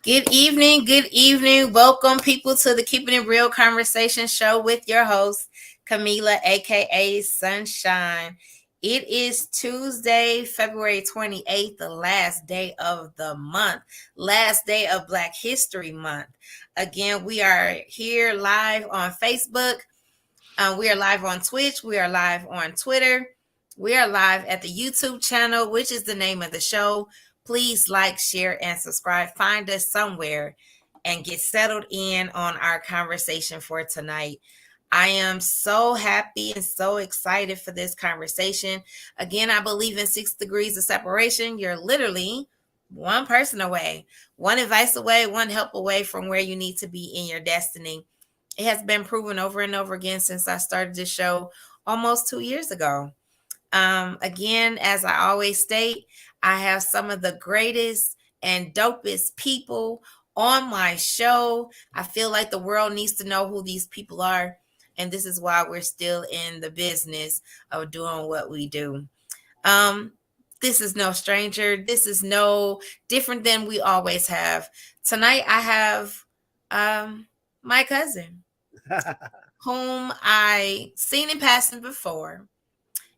Good evening. Good evening. Welcome, people, to the Keeping It Real Conversation Show with your host, Camila, aka Sunshine. It is Tuesday, February 28th, the last day of the month, last day of Black History Month. Again, we are here live on Facebook. We are live on Twitch. We are live on Twitter. We are live at the YouTube channel, which is the name of the show. Please like, share, and subscribe. Find us somewhere and get settled in on our conversation for tonight. I am so happy and so excited for this conversation. Again, I believe in 6 degrees of separation. You're literally one person away, one advice away, one help away from where you need to be in your destiny. It has been proven over and over again since I started this show almost 2 years ago. Again, as I always state, I have some of the greatest and dopest people on my show. I feel like the world needs to know who these people are. And this is why we're still in the business of doing what we do. Um, this is no stranger. This is no different than we always have. Tonight, I have my cousin, whom I seen in passing before,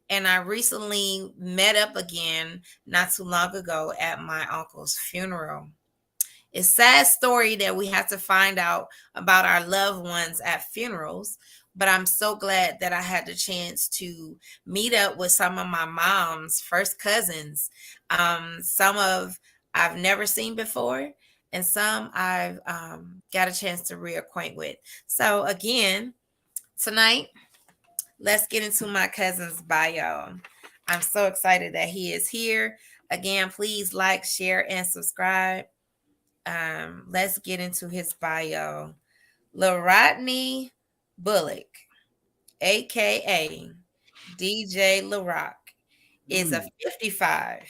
and I recently met up again not too long ago at my uncle's funeral. It's a sad story that we have to find out about our loved ones at funerals, but I'm so glad that I had the chance to meet up with some of my mom's first cousins. Some of I've never seen before, and some I've got a chance to reacquaint with. So again, tonight, let's get into my cousin's bio. I'm so excited that he is here. Again, please like, share, and subscribe. Let's get into his bio. LaRodney Bullock, aka DJ LaRock, is a 55.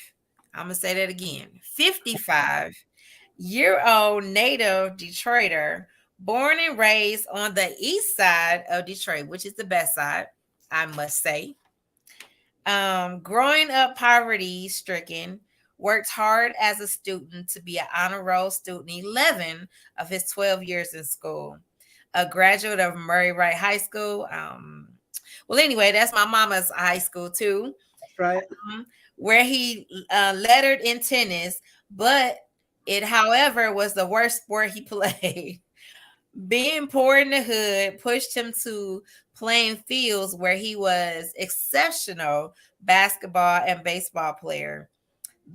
I'm gonna say that again. 55-year-old native Detroiter, born and raised on the east side of Detroit, which is the best side, I must say. Growing up poverty stricken, worked hard as a student to be an honor roll student 11 of his 12 years in school. A graduate of Murray Wright High School. Well, anyway, that's my mama's high school too. That's right. Where he lettered in tennis, but it, however, was the worst sport he played. Being poor in the hood pushed him to playing fields where he was exceptional basketball and baseball player.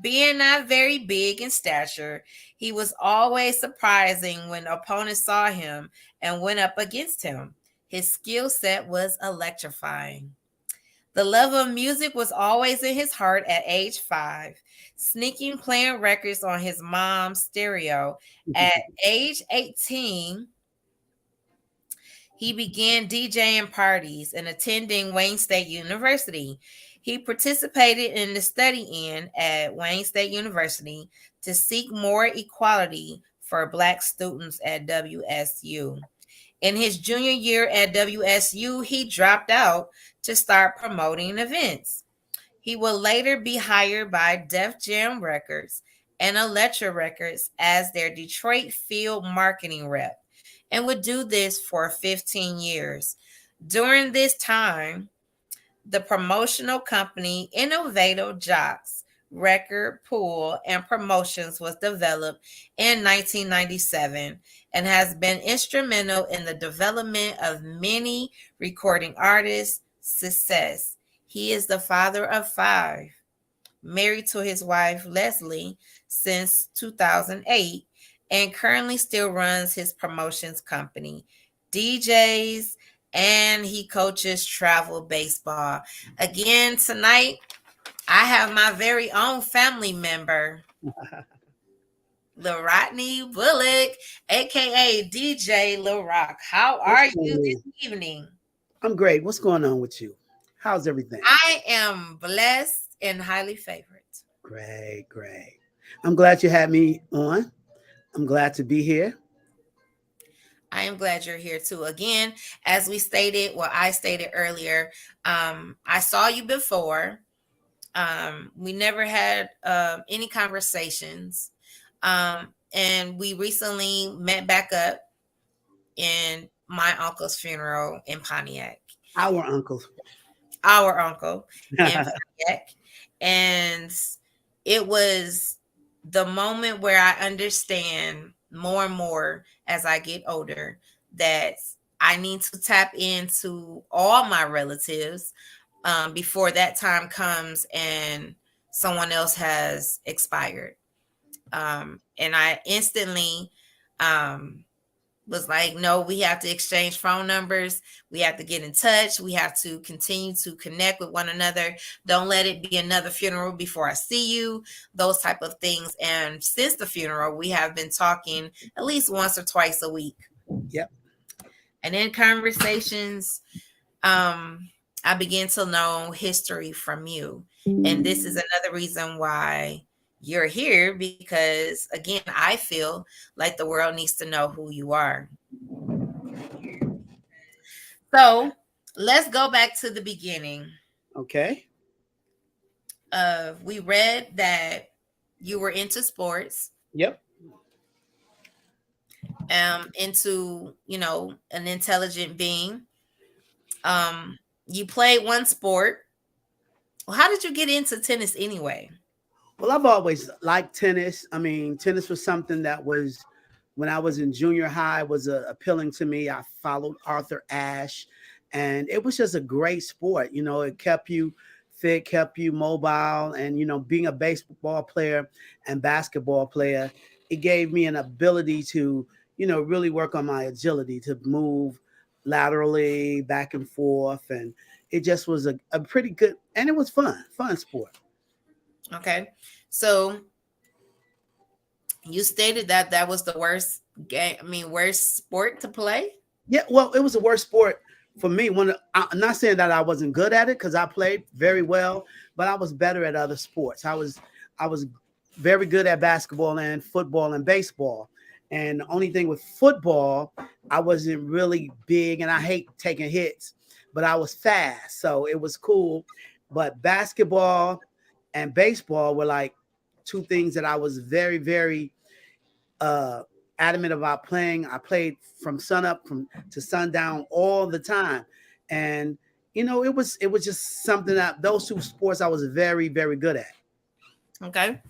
Being not very big in stature, he was always surprising when opponents saw him and went up against him. His skill set was electrifying. The love of music was always in his heart at age 5, sneaking playing records on his mom's stereo. At age 18, he began DJing parties and attending Wayne State University. He participated in the study in at Wayne State University to seek more equality for Black students at WSU. In his junior year at WSU, he dropped out to start promoting events. He will later be hired by Def Jam Records and Elektra Records as their Detroit field marketing rep, and would do this for 15 years. During this time, the promotional company Innovative Jocks Record Pool and Promotions was developed in 1997 and has been instrumental in the development of many recording artists' success. He is the father of 5, married to his wife Leslie since 2008, and currently still runs his promotions company, DJs, and he coaches travel baseball. Again, tonight, I have my very own family member, LaRodney Bullock, aka DJ Lil Rock. How What's are going you on? this evening? I'm great. What's going on with you? How's everything? I am blessed and highly favored. Great, great. I'm glad you had me on. I'm glad to be here. I am glad you're here too. Again, as we stated, well, I stated earlier, I saw you before. We never had any conversations. and we recently met back up in my uncle's funeral in Pontiac. Our uncles. Our uncle in Pontiac. And it was the moment where I understand more and more as I get older that I need to tap into all my relatives before that time comes and someone else has expired. And I instantly um, was like, no, we have to exchange phone numbers. We have to get in touch. We have to continue to connect with one another. Don't let it be another funeral before I see you, those type of things. And since the funeral, we have been talking at least once or twice a week. Yep. And in conversations, I began to know history from you. And this is another reason why you're here because, again, I feel like the world needs to know who you are. So let's go back to the beginning. Okay. We read that you were into sports, Yep. into, an intelligent being. You played one sport. Well, how did you get into tennis anyway? Well, I've always liked tennis. I mean, tennis was something that was when I was in junior high was appealing to me. I followed Arthur Ashe, and it was just a great sport. It kept you fit, kept you mobile, and being a baseball player and basketball player, it gave me an ability to really work on my agility to move laterally back and forth, and it just was a pretty good, and it was fun sport. Okay. So you stated that that was the worst game, worst sport to play. Yeah, well, it was the worst sport for me. I'm not saying that I wasn't good at it because I played very well, but I was better at other sports. I was very good at basketball and football and baseball. And the only thing with football, I wasn't really big, and I hate taking hits, but I was fast, so it was cool. But basketball and baseball were like two things that I was very, very uh adamant about playing. I played from sun up from to sundown all the time. And it was just something that those two sports I was very, very good at. Okay.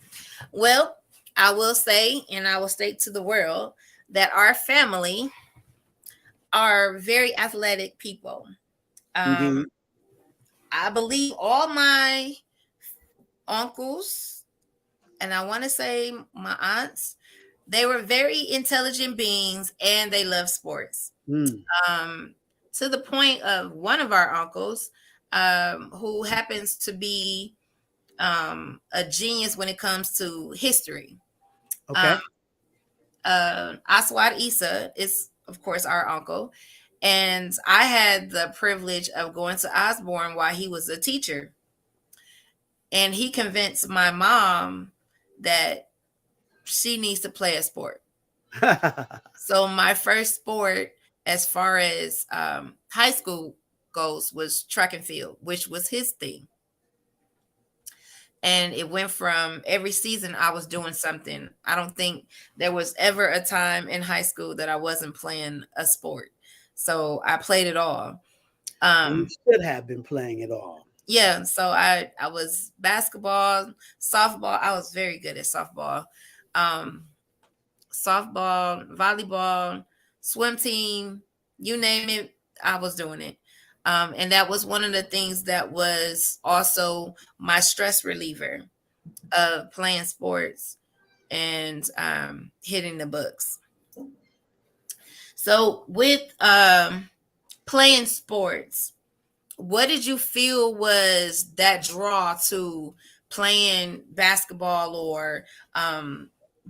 Well, I will say, and I will state to the world that our family are very athletic people. Um, Indeed. I believe all my uncles, and I want to say my aunts, they were very intelligent beings and they love sports. Mm, Um, to the point of one of our uncles, who happens to be a genius when it comes to history. Um, okay. Aswad Isa is, of course, our uncle. And I had the privilege of going to Osborne while he was a teacher. And he convinced my mom that she needs to play a sport. So my first sport, as far as high school goes, was track and field, which was his thing. And it went from every season I was doing something. I don't think there was ever a time in high school that I wasn't playing a sport. So I played it all. And you Um, should have been playing it all. yeah, so I was basketball, softball. I was very good at softball. Um, Softball, volleyball, swim team, you name it, I was doing it. And that was one of the things that was also my stress reliever of playing sports and hitting the books. So with playing sports, what did you feel was that draw to playing basketball or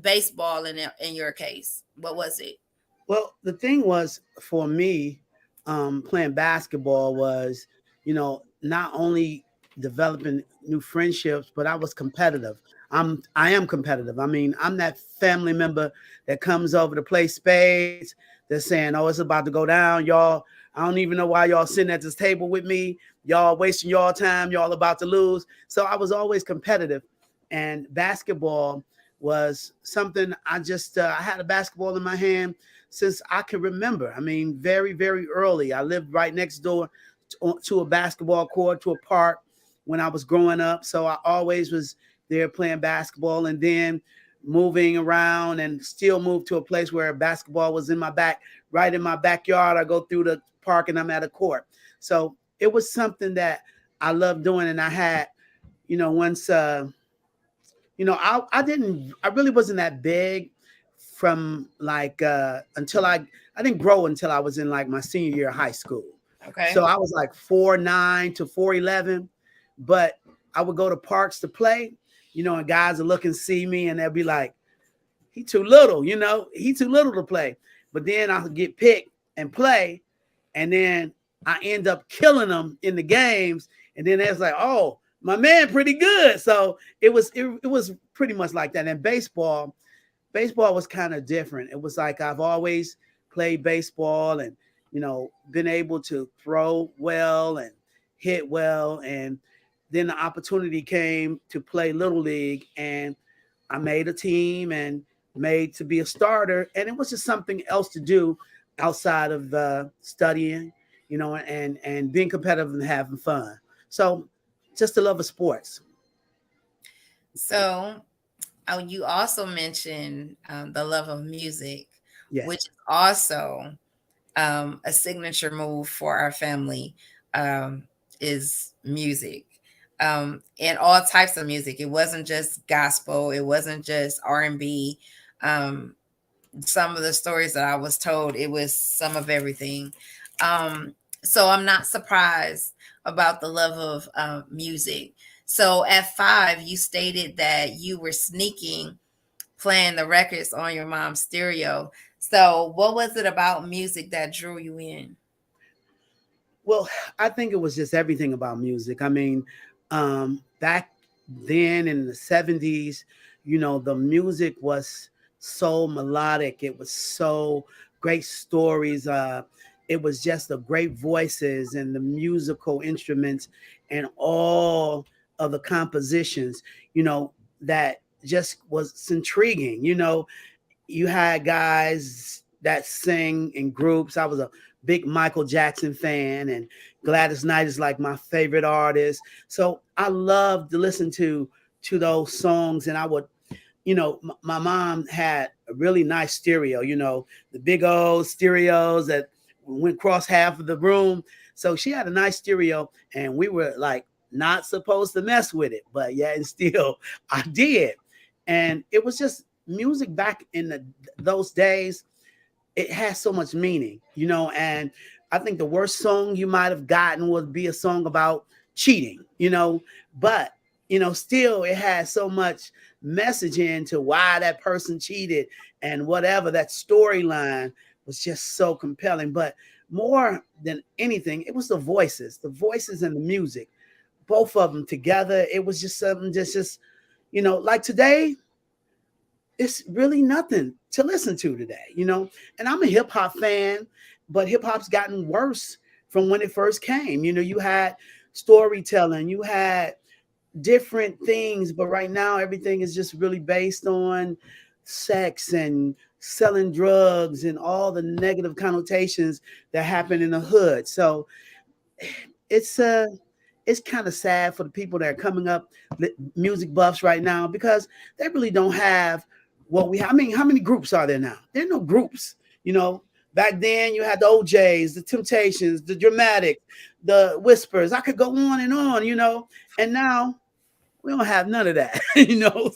baseball in your case? What was it? Well, the thing was for me, playing basketball was, not only developing new friendships, but I was competitive. I am competitive. I mean, I'm that family member that comes over to play spades. They're saying, "Oh, it's about to go down, y'all. I don't even know why y'all sitting at this table with me. Y'all wasting y'all time. Y'all about to lose." So I was always competitive, and basketball was something I just I had a basketball in my hand since I can remember. I mean, very very early. I lived right next door to a basketball court, to a park when I was growing up, so I always was there playing basketball, and then moving around and still moved to a place where basketball was in my back, right in my backyard. I go through the park and I'm at a court. So it was something that I loved doing, and I had, once I didn't I really wasn't that big from like until I didn't grow until I was in like my senior year of high school. So Okay. I was like 4'9" to 4'11, but I would go to parks to play, and guys would look and see me and they'll be like, he too little, he too little to play. But then I would get picked and play, and then I end up killing them in the games, and then it's like, oh, my man, pretty good. So it was pretty much like that. And baseball was kind of different. It was like I've always played baseball, and been able to throw well and hit well, and then the opportunity came to play little league, and I made a team and made to be a starter, and it was just something else to do outside of studying, and being competitive and having fun. So, just the love of sports. So, you also mentioned the love of music, which Yes. is also a signature move for our family. Is music, and all types of music. It wasn't just gospel. It wasn't just R&B. Um, some of the stories that I was told, it was some of everything. Um, so I'm not surprised about the love of music. So at 5, you stated that you were sneaking playing the records on your mom's stereo. So what was it about music that drew you in? Well, I think it was just everything about music. I mean, back then in the 70s, the music was so melodic. It was so great stories. It was just the great voices and the musical instruments and all of the compositions, that just was intriguing. You had guys that sing in groups. I was a big Michael Jackson fan, and Gladys Knight is like my favorite artist. So I loved to listen to those songs, and I would, my mom had a really nice stereo, the big old stereos that went across half of the room. So she had a nice stereo, and we were like not supposed to mess with it, but yeah, and still I did. And it was just music back in those days. It has so much meaning, and I think the worst song you might have gotten would be a song about cheating, but still it has so much message into why that person cheated, and whatever that storyline was just so compelling. But more than anything, it was the voices and the music, both of them together. It was just something just like today, it's really nothing to listen to today. And I'm a hip hop fan, but hip hop's gotten worse from when it first came. You had storytelling, you had different things, but right now everything is just really based on sex and selling drugs and all the negative connotations that happen in the hood. So it's it's kind of sad for the people that are coming up, music buffs right now, because they really don't have what we have. I mean, how many groups are there now? There are no groups. Back then you had the OJs, the Temptations, the Dramatics, the Whispers. I could go on and on, and now we don't have none of that,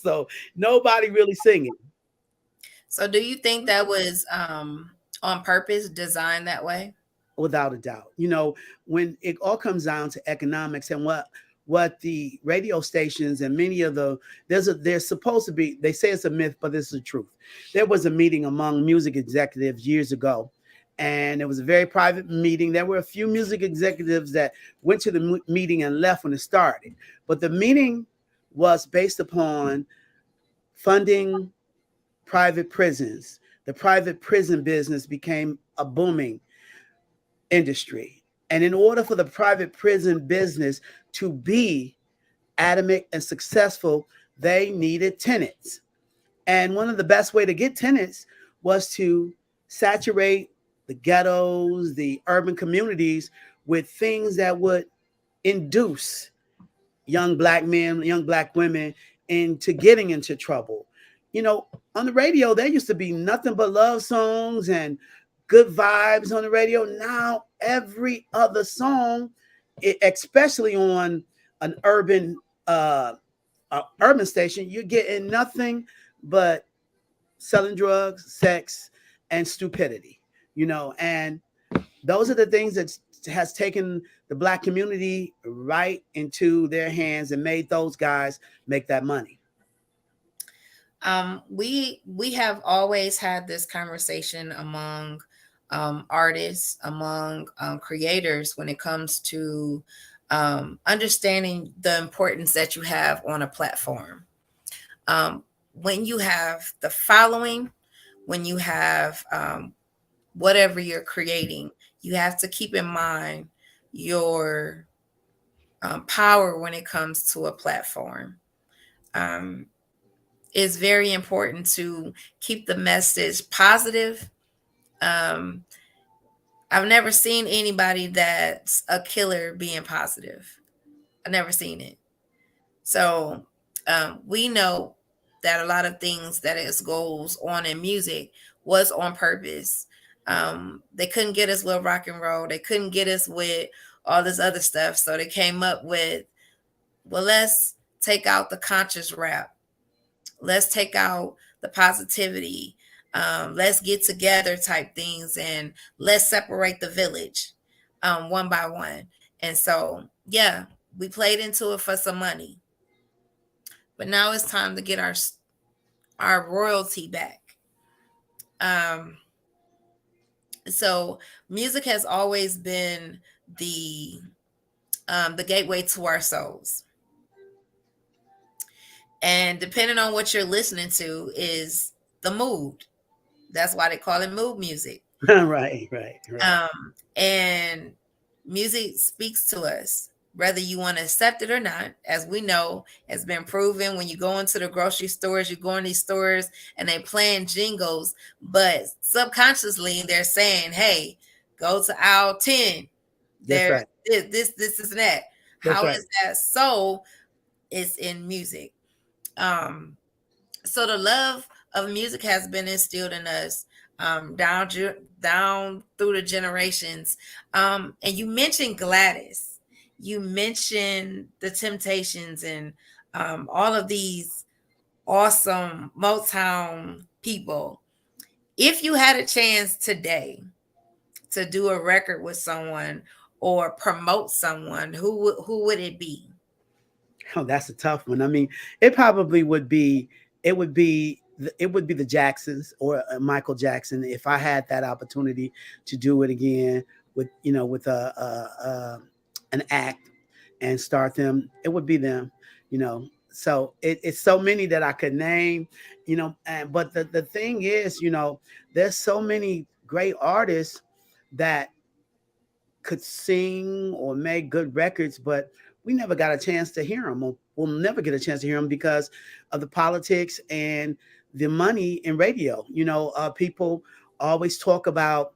so nobody really singing. So do you think that was on purpose, designed that way? Without a doubt. When it all comes down to economics and what the radio stations and many of there's supposed to be, they say it's a myth, but this is the truth. There was a meeting among music executives years ago, and it was a very private meeting. There were a few music executives that went to the meeting and left when it started, but the meeting was based upon funding private prisons. The private prison business became a booming industry. And in order for the private prison business to be adamant and successful, they needed tenants. And one of the best way to get tenants was to saturate the ghettos, the urban communities with things that would induce young black men, young black women into getting into trouble. You know, on the radio, there used to be nothing but love songs and good vibes on the radio. Now, every other song, especially on an uh, urban station, you're getting nothing but selling drugs, sex, and stupidity. You know, and those are the things that has taken the black community right into their hands and made those guys make that money. We have always had this conversation among artists, among creators, when it comes to understanding the importance that you have on a platform. Um, when you have the following, when you have whatever you're creating, you have to keep in mind your power when it comes to a platform. Um, it's very important to keep the message positive. Um, I've never seen anybody that's a killer being positive. I've never seen it. So we know that a lot of things that is goes on in music was on purpose. They couldn't get us with rock and roll. They couldn't get us with all this other stuff. So they came up with, well, let's take out the conscious rap. Let's take out the positivity. Let's get together type things, and let's separate the village one by one. And so, yeah, we played into it for some money, but now it's time to get our royalty back. Um, so music has always been the the gateway to our souls, and depending on what you're listening to is the mood. That's why they call it mood music. Right, right, right. And music speaks to us, whether you want to accept it or not. As we know, has been proven when you go into the grocery stores, you go in these stores and they playing jingles, but subconsciously they're saying, "Hey, go to aisle 10. That's There's right. this, and that." That's How right. is that so? It's in music. Um, so the love of music has been instilled in us down through the generations. And you mentioned Gladys, you mentioned the Temptations, and all of these awesome Motown people. If you had a chance today to do a record with someone or promote someone, who would it be? Oh, that's a tough one. I mean, it probably would be it would be the Jacksons or Michael Jackson if I had that opportunity to do it again with with an act and start them. It would be them, you know. So it's so many that I could name, and but the thing is, there's so many great artists that could sing or make good records, but we never got a chance to hear them. We'll never get a chance to hear them because of the politics and the money in radio. People always talk about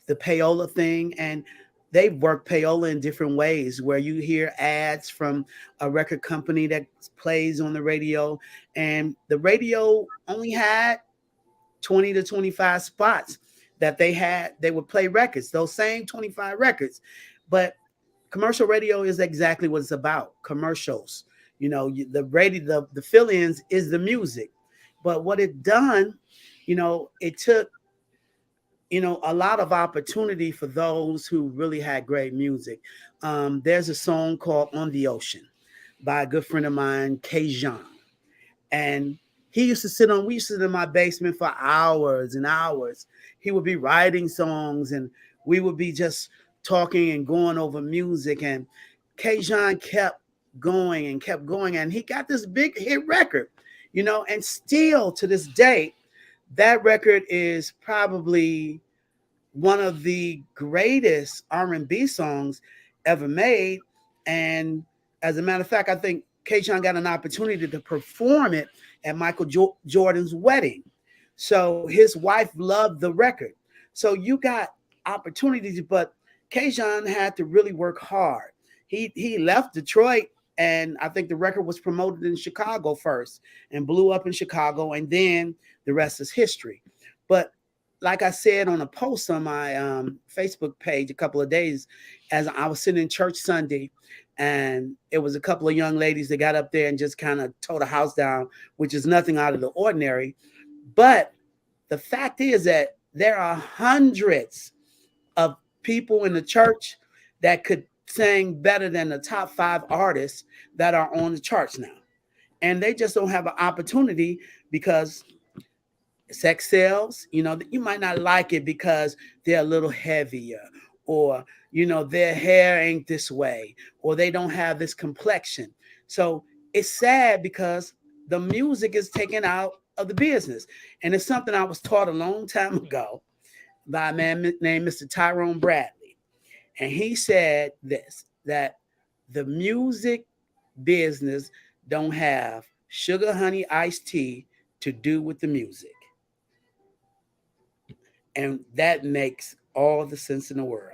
the payola thing, and they work payola in different ways where you hear ads from a record company that plays on the radio, and the radio only had 20 to 25 spots that they would play records, those same 25 records. But commercial radio is exactly what it's about, commercials. The radio, the fill-ins is the music. But what it done, it took a lot of opportunity for those who really had great music. There's a song called On the Ocean by a good friend of mine, Kjan. And we used to sit in my basement for hours and hours. He would be writing songs and we would be just talking and going over music. And Kjan kept going and kept going. And he got this big hit record, and still to this day, that record is probably one of the greatest R&B songs ever made. And as a matter of fact, I think Kayshawn got an opportunity to perform it at Michael Jordan's wedding. So his wife loved the record. So you got opportunities, but Kayshawn had to really work hard. He left Detroit, and I think the record was promoted in Chicago first and blew up in Chicago, and then the rest is history. But like I said on a post on my Facebook page a couple of days, as I was sitting in church Sunday, and it was a couple of young ladies that got up there and just kind of tore the house down, which is nothing out of the ordinary. But the fact is that there are hundreds of people in the church that could sing better than the top 5 artists that are on the charts now. And they just don't have an opportunity because sex sells. You might not like it because they're a little heavier, or their hair ain't this way, or they don't have this complexion. So it's sad because the music is taken out of the business. And it's something I was taught a long time ago by a man named Mr. Tyrone Bradley. And he said this, that the music business don't have sugar, honey, iced tea to do with the music. And that makes all the sense in the world.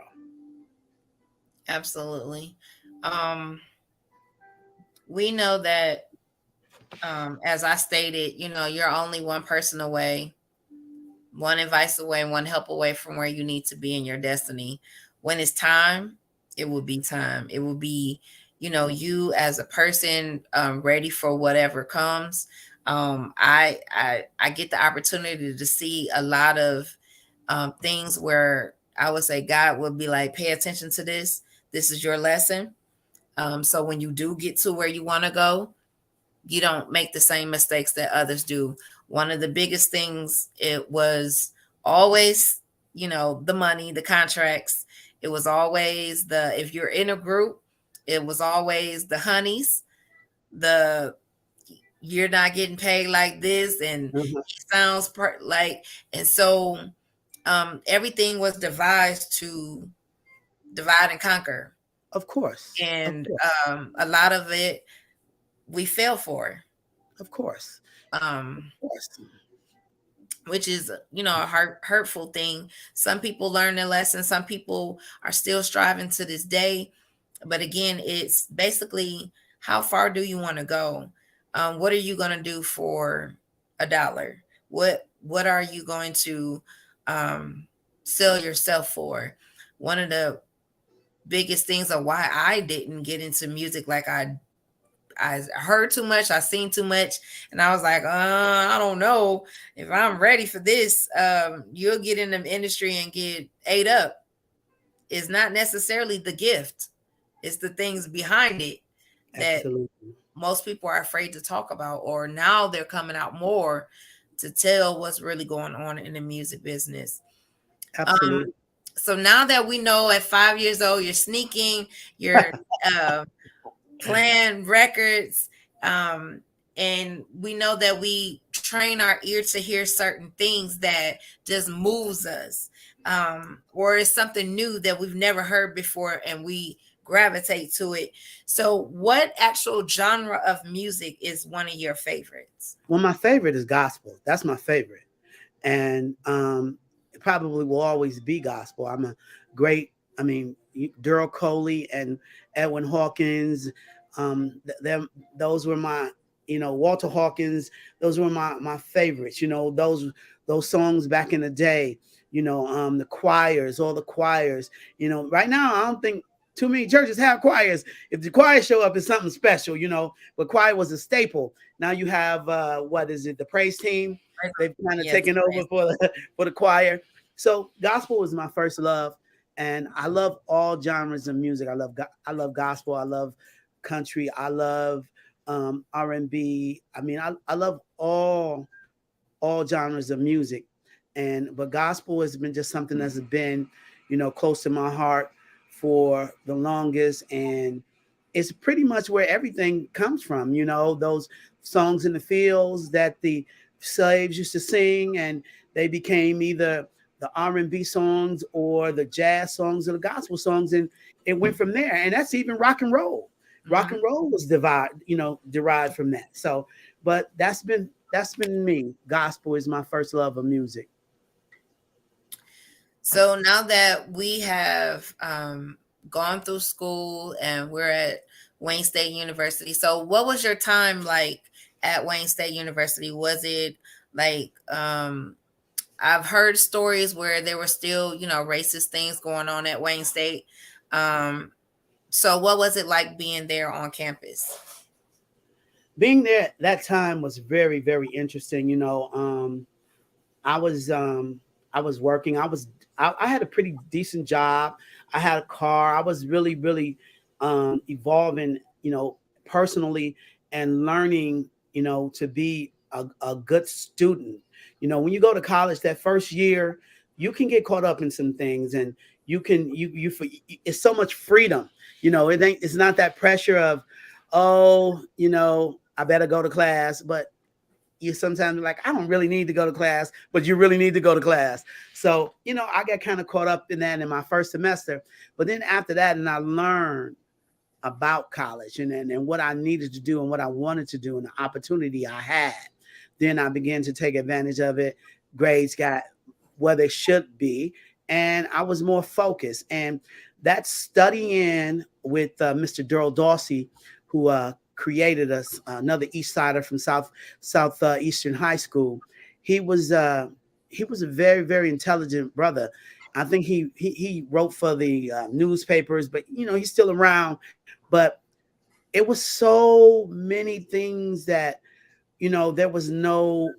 Absolutely. Um, we know that, as I stated, you're only one person away, one advice away, one help away from where you need to be in your destiny. When it's time, it will be time. It will be, you as a person, ready for whatever comes. I get the opportunity to see a lot of things where I would say God would be like, pay attention to this. This is your lesson. So when you do get to where you want to go, you don't make the same mistakes that others do. One of the biggest things, it was always, the money, the contracts. It was always if you're in a group, it was always the honeys, the you're not getting paid like this, and Uh-huh. it sounds like, and so everything was devised to divide and conquer. Of course. Of And course. a lot of it we fell for. Of course. Of Um, course. which is, a hurtful thing. Some people learn their lesson, some people are still striving to this day. But again, it's basically, how far do you want to go? What are you going to do for $1? What are you going to sell yourself for? One of the biggest things of why I didn't get into music, like I heard too much, I seen too much, and I was like, I don't know if I'm ready for this. You'll get in the industry and get ate up. It's not necessarily the gift, it's the things behind it that Absolutely. most people are afraid to talk about, or now they're coming out more to tell what's really going on in the music business. Um, Absolutely. so now that we know at 5 years old, you're sneaking, you're uh, playing records, um, and we know that we train our ear to hear certain things that just moves us, or it's something new that we've never heard before, and we gravitate to it. So, what actual genre of music is one of your favorites? Well, my favorite is gospel. That's my favorite. And it probably will always be gospel. I'm a great, I mean, Daryl Coley and Edwin Hawkins, them, those were my, Walter Hawkins, those were my favorites. Those songs back in the day. The choirs, all the choirs. Right now I don't think too many churches have choirs. If the choir show up, it's something special. But choir was a staple. Now you have what is it? The praise team. They've kind of Yes, taken over for the choir. So gospel is my first love, and I love all genres of music. I love gospel. I love country. I love R&B. I mean, I love all genres of music, but gospel has been just something that's been, close to my heart for the longest, and it's pretty much where everything comes from. Those songs in the fields that the slaves used to sing, and they became either the R&B songs or the jazz songs or the gospel songs, and it went from there. And that's even rock and roll. Rock Mhm. and roll was derived from that. So, but that's been me. Gospel is my first love of music. So now that we have gone through school and we're at Wayne State University, so what was your time like at Wayne State University? Was it like I've heard stories where there were still, racist things going on at Wayne State. Um, so what was it like being there on campus? Being there at that time was very, very interesting. I was um I was working. I had a pretty decent job. I had a car. I was really, really evolving, personally, and learning, to be a good student. When you go to college that first year, you can get caught up in some things, and it's so much freedom. It's not that pressure of, oh, I better go to class, but you sometimes like, I don't really need to go to class, but you really need to go to class. So, I got kind of caught up in that in my first semester. But then after that, and I learned about college and what I needed to do and what I wanted to do and the opportunity I had. Then I began to take advantage of it. Grades got where they should be, and I was more focused. And that studying with Mr. Daryl Dorsey, who created us, another East Sider from South Eastern High School. He was he was a very, very intelligent brother. I think he wrote for the newspapers, but he's still around. But it was so many things that there was no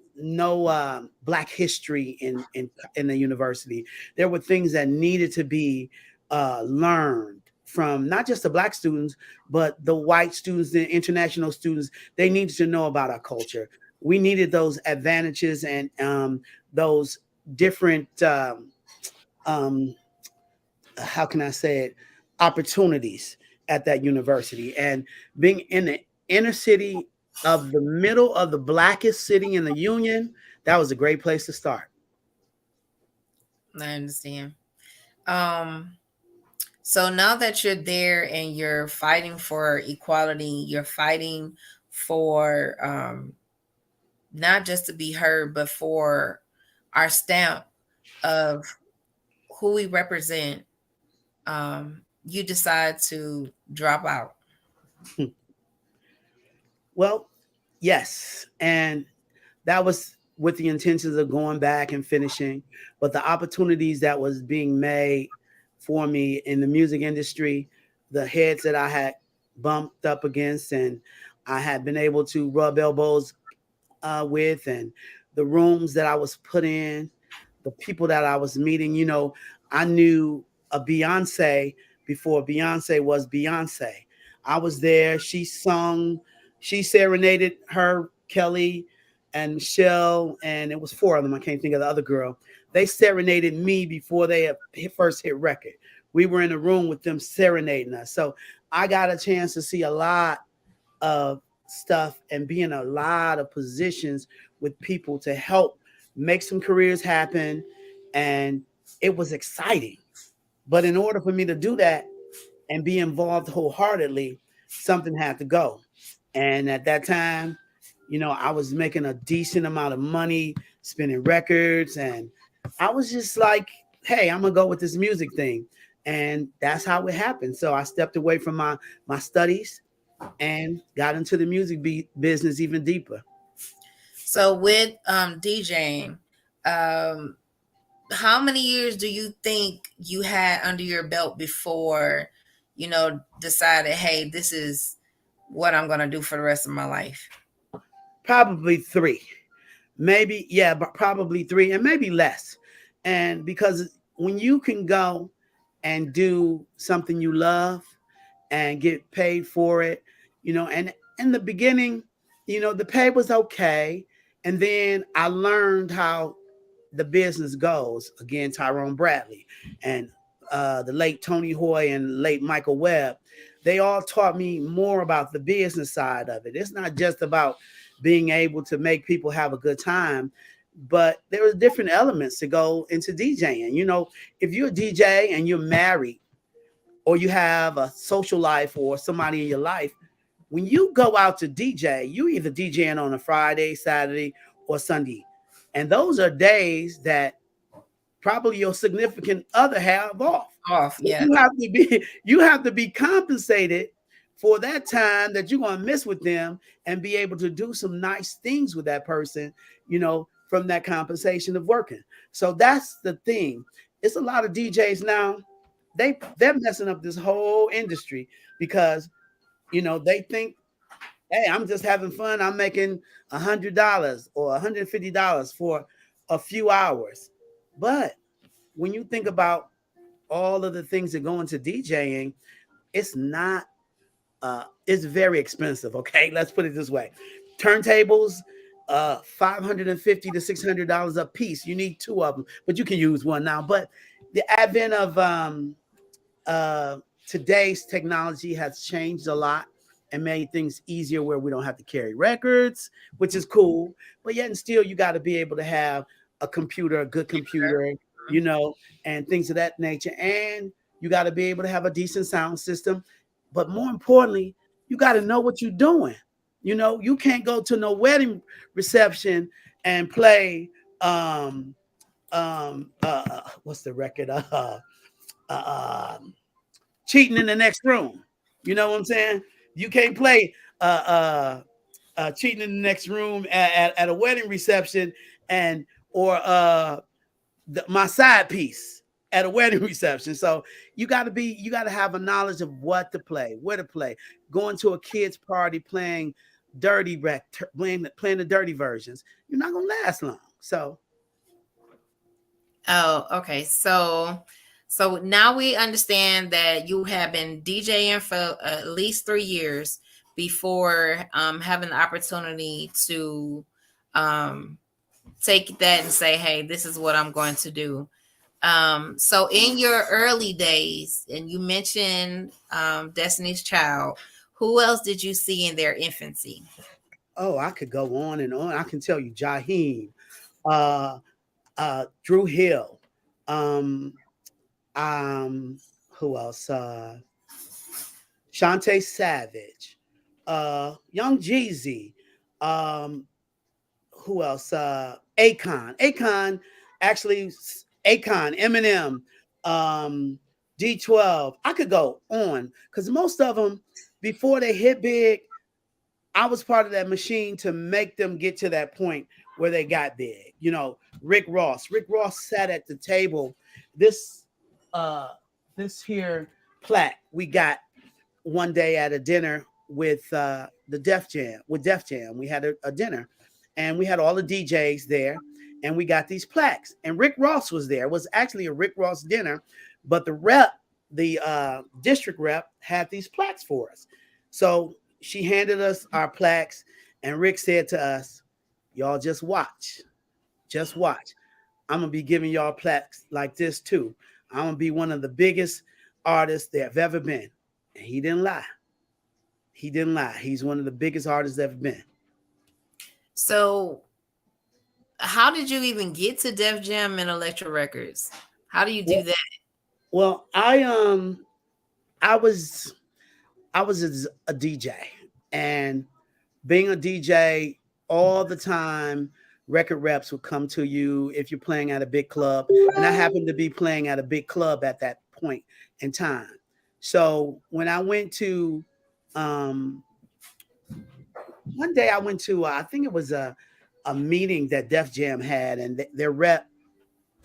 black history in the university. There were things that needed to be learned from not just the black students, but the white students, the international students. They needed to know about our culture. We needed those advantages and those different um, how can I say it, opportunities at that university. And being in the inner city of the middle of the blackest city in the union, that was a great place to start. I understand. Um, so now that you're there and you're fighting for equality, you're fighting for not just to be heard, but for our stamp of who we represent, you decide to drop out. Well, yes. And that was with the intentions of going back and finishing, but the opportunities that was being made for me in the music industry, the heads that I had bumped up against and I had been able to rub elbows with, and the rooms that I was put in, the people that I was meeting. I knew a Beyonce before Beyonce was Beyonce. I was there. She sung, she serenaded her, Kelly, and Michelle, and it was four of them. I can't think of the other girl. They serenaded me before they first hit record. We were in a room with them serenading us. So I got a chance to see a lot of stuff and be in a lot of positions with people to help make some careers happen. And it was exciting. But in order for me to do that and be involved wholeheartedly, something had to go. And at that time, I was making a decent amount of money, spinning records, and I was just like, hey, I'm gonna go with this music thing. And that's how it happened. So I stepped away from my studies and got into the music business even deeper. So with DJing, um, how many years do you think you had under your belt before, decided, hey, this is what I'm gonna do for the rest of my life? Probably three, maybe, yeah, but probably three and maybe less. And because when you can go and do something you love and get paid for it, and in the beginning, the pay was okay. And then I learned how the business goes. Again, Tyrone Bradley and the late Tony Hoy and late Michael Webb, they all taught me more about the business side of it. It's not just about being able to make people have a good time, but there are different elements to go into DJing. If you're a DJ and you're married, or you have a social life or somebody in your life, when you go out to DJ, you either DJing on a Friday, Saturday, or Sunday. And those are days that probably your significant other have off. Off, But yeah. you have to be compensated for that time that you're going to miss with them and be able to do some nice things with that person, from that compensation of working. So that's the thing. It's a lot of DJs now. They're messing up this whole industry because they think, hey, I'm just having fun. I'm making $100 or $150 for a few hours. But when you think about all of the things that go into DJing, it's not it's very expensive. Okay, let's put it this way: turntables, $550 to $600 a piece. You need two of them, but you can use one now. But the advent of uh, today's technology has changed a lot and made things easier where we don't have to carry records, which is cool. But yet and still, you got to be able to have a computer, a good computer, you know, and things of that nature. And you got to be able to have a decent sound system. But more importantly, you got to know what you're doing. You can't go to no wedding reception and play what's the record? Uh, cheating in the next room. You know what I'm saying? You can't play cheating in the next room at a wedding reception and or my side piece at a wedding reception. So you got to have a knowledge of what to play, where to play. Going to a kid's party playing dirty playing the dirty versions, you're not gonna last long. So Oh, okay. So now we understand that you have been DJing for at least 3 years before having the opportunity to um, take that and say, "Hey, this is what I'm going to do." So in your early days, and you mentioned Destiny's Child, who else did you see in their infancy? I could go on and on. I can tell you Jaheim, uh Drew Hill, um, um, who else? Shantae Savage, Young Jeezy, um, who else? Akon, actually, Akon, Eminem, D12. I could go on because most of them, before they hit big, I was part of that machine to make them get to that point where they got big. Rick Ross. Rick Ross sat at the table. This uh this here plaque we got one day at a dinner with the Def Jam. We had a dinner and we had all the DJs there and we got these plaques. And Rick Ross was there. It was actually a Rick Ross dinner, but the district rep had these plaques for us. So she handed us our plaques and Rick said to us, y'all just watch. Just watch. I'm gonna be giving y'all plaques like this too. I'm gonna be one of the biggest artists there have ever been. And he didn't lie. He didn't lie. He's one of the biggest artists ever been. So how did you even get to Def Jam and Electro Records? How do you do Well, that? well, I was I was a DJ, and being a DJ all the time, record reps would come to you if you're playing at a big club, and I happened to be playing at a big club at that point in time. So when I went to um, one day I went to I think it was a meeting that Def Jam had, and their rep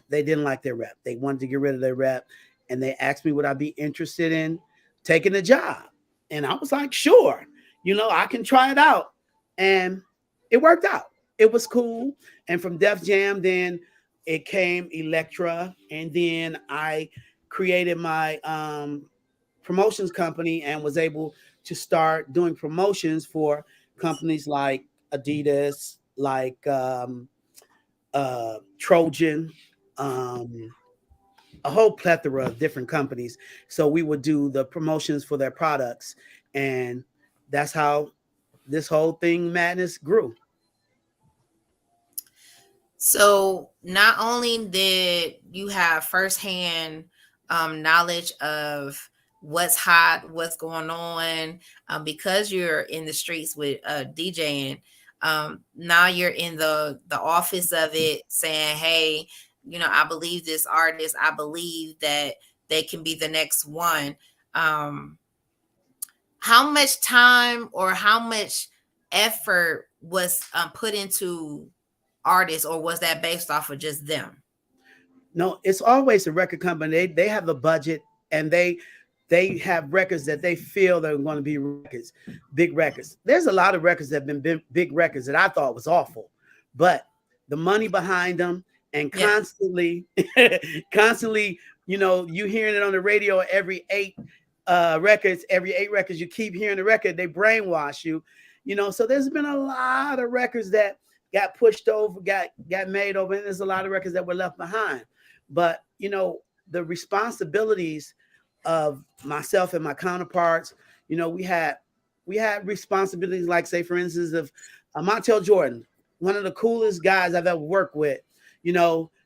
they didn't like their rep. They wanted to get rid of their rep, and they asked me would I be interested in taking the job, and I was like, sure, I can try it out, and it worked out. It was cool, and from Def Jam, then it came Electra, and then I created my promotions company and was able to start doing promotions for companies like Adidas, like Trojan, um, a whole plethora of different companies. So we would do the promotions for their products, and that's how this whole thing madness grew. So not only did you have firsthand knowledge of what's hot, what's going on, because you're in the streets with DJing. Now you're in the office of it, saying, "Hey, I believe this artist. I believe that they can be the next one." Um, how much time or how much effort was put into artists, or was that based off of just them? No, it's always a record company. They have a budget, and they have records that they feel they're going to be records, big records. There's a lot of records that have big records that I thought was awful, but the money behind them and Yeah. constantly, constantly, you hearing it on the radio every 8 records, you keep hearing the record, they brainwash you, So there's been a lot of records that got pushed over, got made over, and there's a lot of records that were left behind. But the responsibilities of myself and my counterparts, we had responsibilities, like, say, for instance, of Montel Jordan, one of the coolest guys I've ever worked with.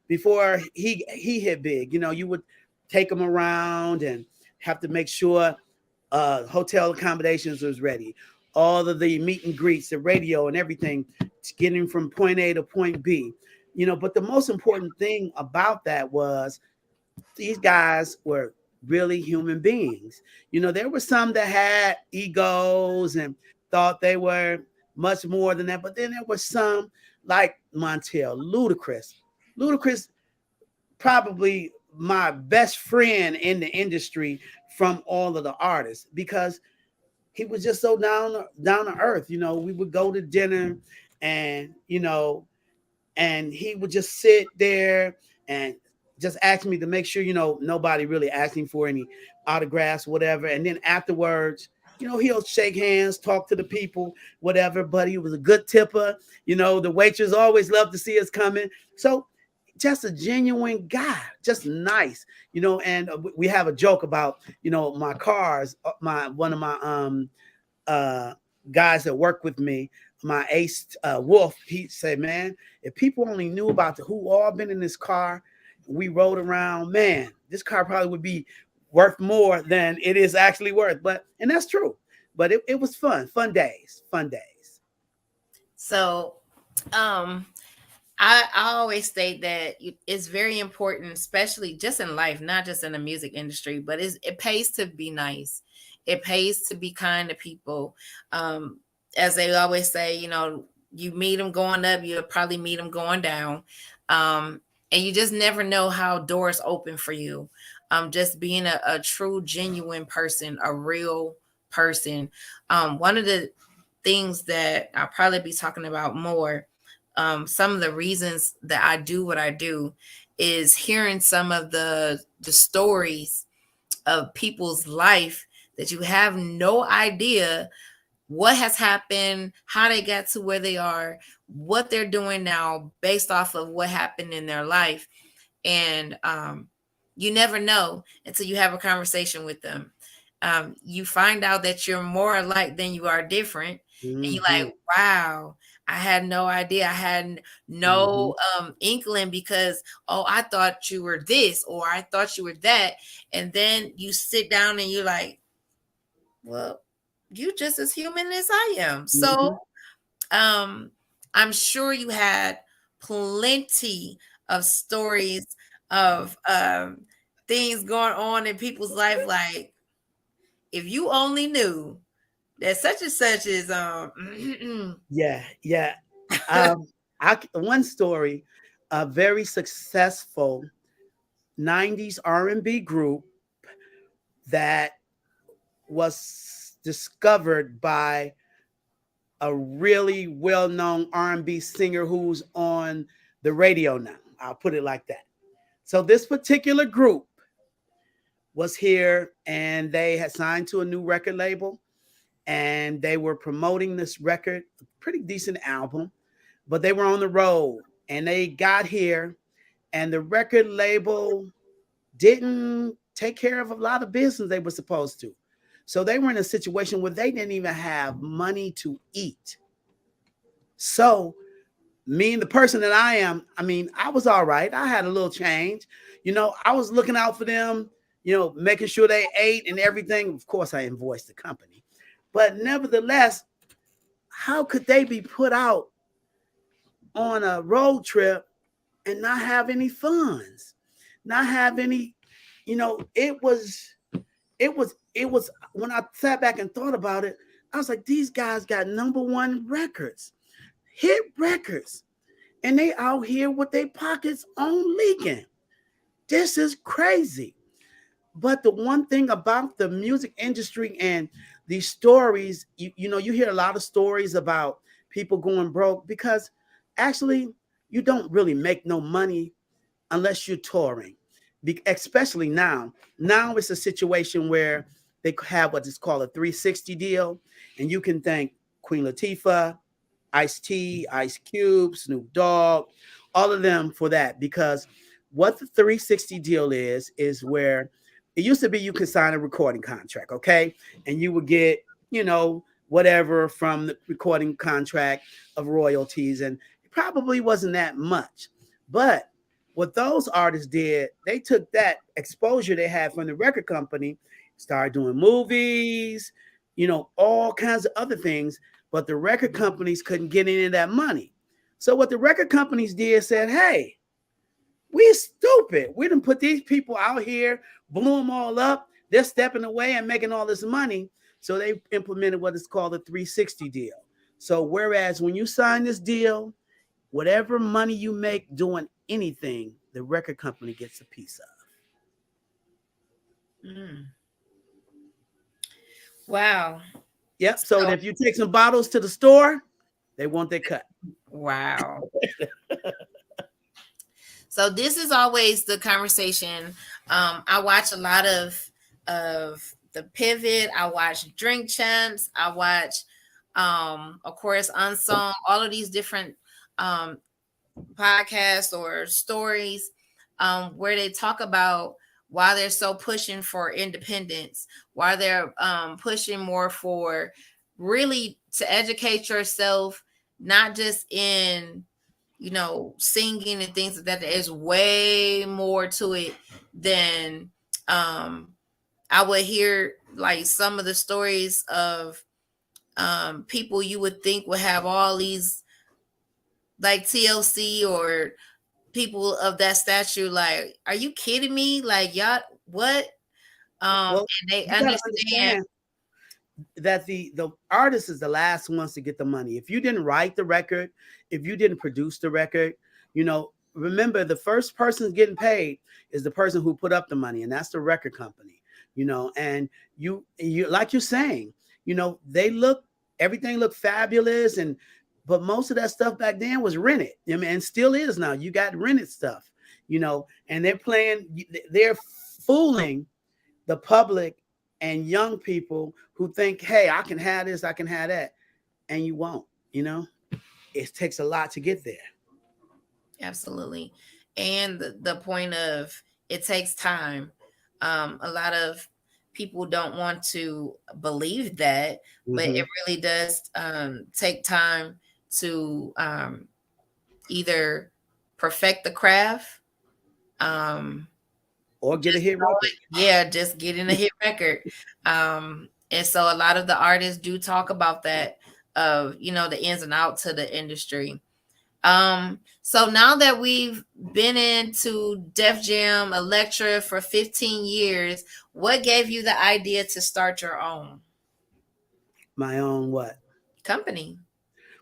Before he hit big, you would take him around and have to make sure hotel accommodations was ready, all of the meet and greets, the radio and everything, getting from point A to point B. But the most important thing about that was these guys were really human beings. There were some that had egos and thought they were much more than that, but then there were some like Montel, Ludacris, probably my best friend in the industry from all of the artists, because he was just so down to earth. We would go to dinner, and and he would just sit there and just ask me to make sure, nobody really asking for any autographs, whatever. And then afterwards, he'll shake hands, talk to the people, whatever. But he was a good tipper. The waitress always loved to see us coming. So just a genuine guy, just nice, and we have a joke about, my cars, my one of my uh guys that work with me, my ace, Wolf. He said, man, if people only knew about who all been in this car, we rode around, man, this car probably would be worth more than it is actually worth. And that's true. But it was fun days. So, um, I always state that it's very important, especially just in life, not just in the music industry, but it pays to be nice. It pays to be kind to people. Um, as they always say, you meet them going up, you'll probably meet them going down. Um, and you just never know how doors open for you. Just being a true, genuine person, a real person. One of the things that I'll probably be talking about more, some of the reasons that I do what I do, is hearing some of the stories of people's life that you have no idea what has happened, how they got to where they are, what they're doing now based off of what happened in their life. And you never know until you have a conversation with them. You find out that you're more alike than you are different, and you're Mm-hmm. like, wow, I had no idea. I had Mm-hmm. no inkling, because, oh, I thought you were this, or I thought you were that. And then you sit down and you're like, well, you just as human as I am. So Mm-hmm. um, I'm sure you had plenty of stories of things going on in people's life. Like, if you only knew that such and such is Yeah, yeah. One story, a very successful '90s R&B group that was discovered by a really well-known R&B singer who's on the radio now. I'll put it like that. So this particular group was here, and they had signed to a new record label, and they were promoting this record, a pretty decent album, but they were on the road, and they got here, and the record label didn't take care of a lot of business they were supposed to. So they were in a situation where they didn't even have money to eat. So me and the person that I am, I mean, I was all right. I had a little change. I was looking out for them, making sure they ate and everything. Of course, I invoiced the company, but nevertheless, how could they be put out on a road trip and not have any funds, not have any, it was when I sat back and thought about it, I was like, these guys got number one records, hit records, and they out here with their pockets on leaking. This is crazy. But the one thing about the music industry and these stories, you hear a lot of stories about people going broke because actually you don't really make no money unless you're touring. Especially now. Now it's a situation where they have what is called a 360 deal, and you can thank Queen Latifah, Ice T, Ice Cube, Snoop Dogg, all of them for that. Because what the 360 deal is where it used to be you could sign a recording contract, okay? And you would get, whatever from the recording contract of royalties. And it probably wasn't that much. But what those artists did, they took that exposure they had from the record company, started doing movies, all kinds of other things, but the record companies couldn't get any of that money. So what the record companies did said, hey, we're stupid. We didn't put these people out here, blew them all up. They're stepping away and making all this money. So they implemented what is called a 360 deal. So whereas when you sign this deal, whatever money you make doing anything, the record company gets a piece of. Mm. Wow. Yep. So So, if you take some bottles to the store, they want their cut. wow. So this is always the conversation. I watch a lot of the Pivot. I watch Drink Champs. I watch, of course, Unsung. All of these different um, podcasts or stories where they talk about why they're so pushing for independence, why they're pushing more for really to educate yourself, not just in singing and things like that. There's way more to it than I would hear like some of the stories of people you would think would have all these like TLC or people of that stature. Like, are you kidding me? Like, y'all, what? Well, And they you got to understand. understand that the artist is the last ones to get the money. If you didn't write the record, if you didn't produce the record, remember the first person getting paid is the person who put up the money, and that's the record company. And you like you're saying, they look everything looked fabulous, but most of that stuff back then was rented. I mean, and still is now. You got rented stuff, and they're fooling the public and young people who think, hey, I can have this, I can have that. And you won't, it takes a lot to get there. Absolutely. And the point of it takes time. A lot of people don't want to believe that, but it Mm-hmm. really does take time to either perfect the craft. Um, Or get a hit record. yeah, just getting a hit record. And so a lot of the artists do talk about that of, the ins and outs to the industry. So now that we've been into Def Jam Electra for 15 years, what gave you the idea to start your own My own what? company?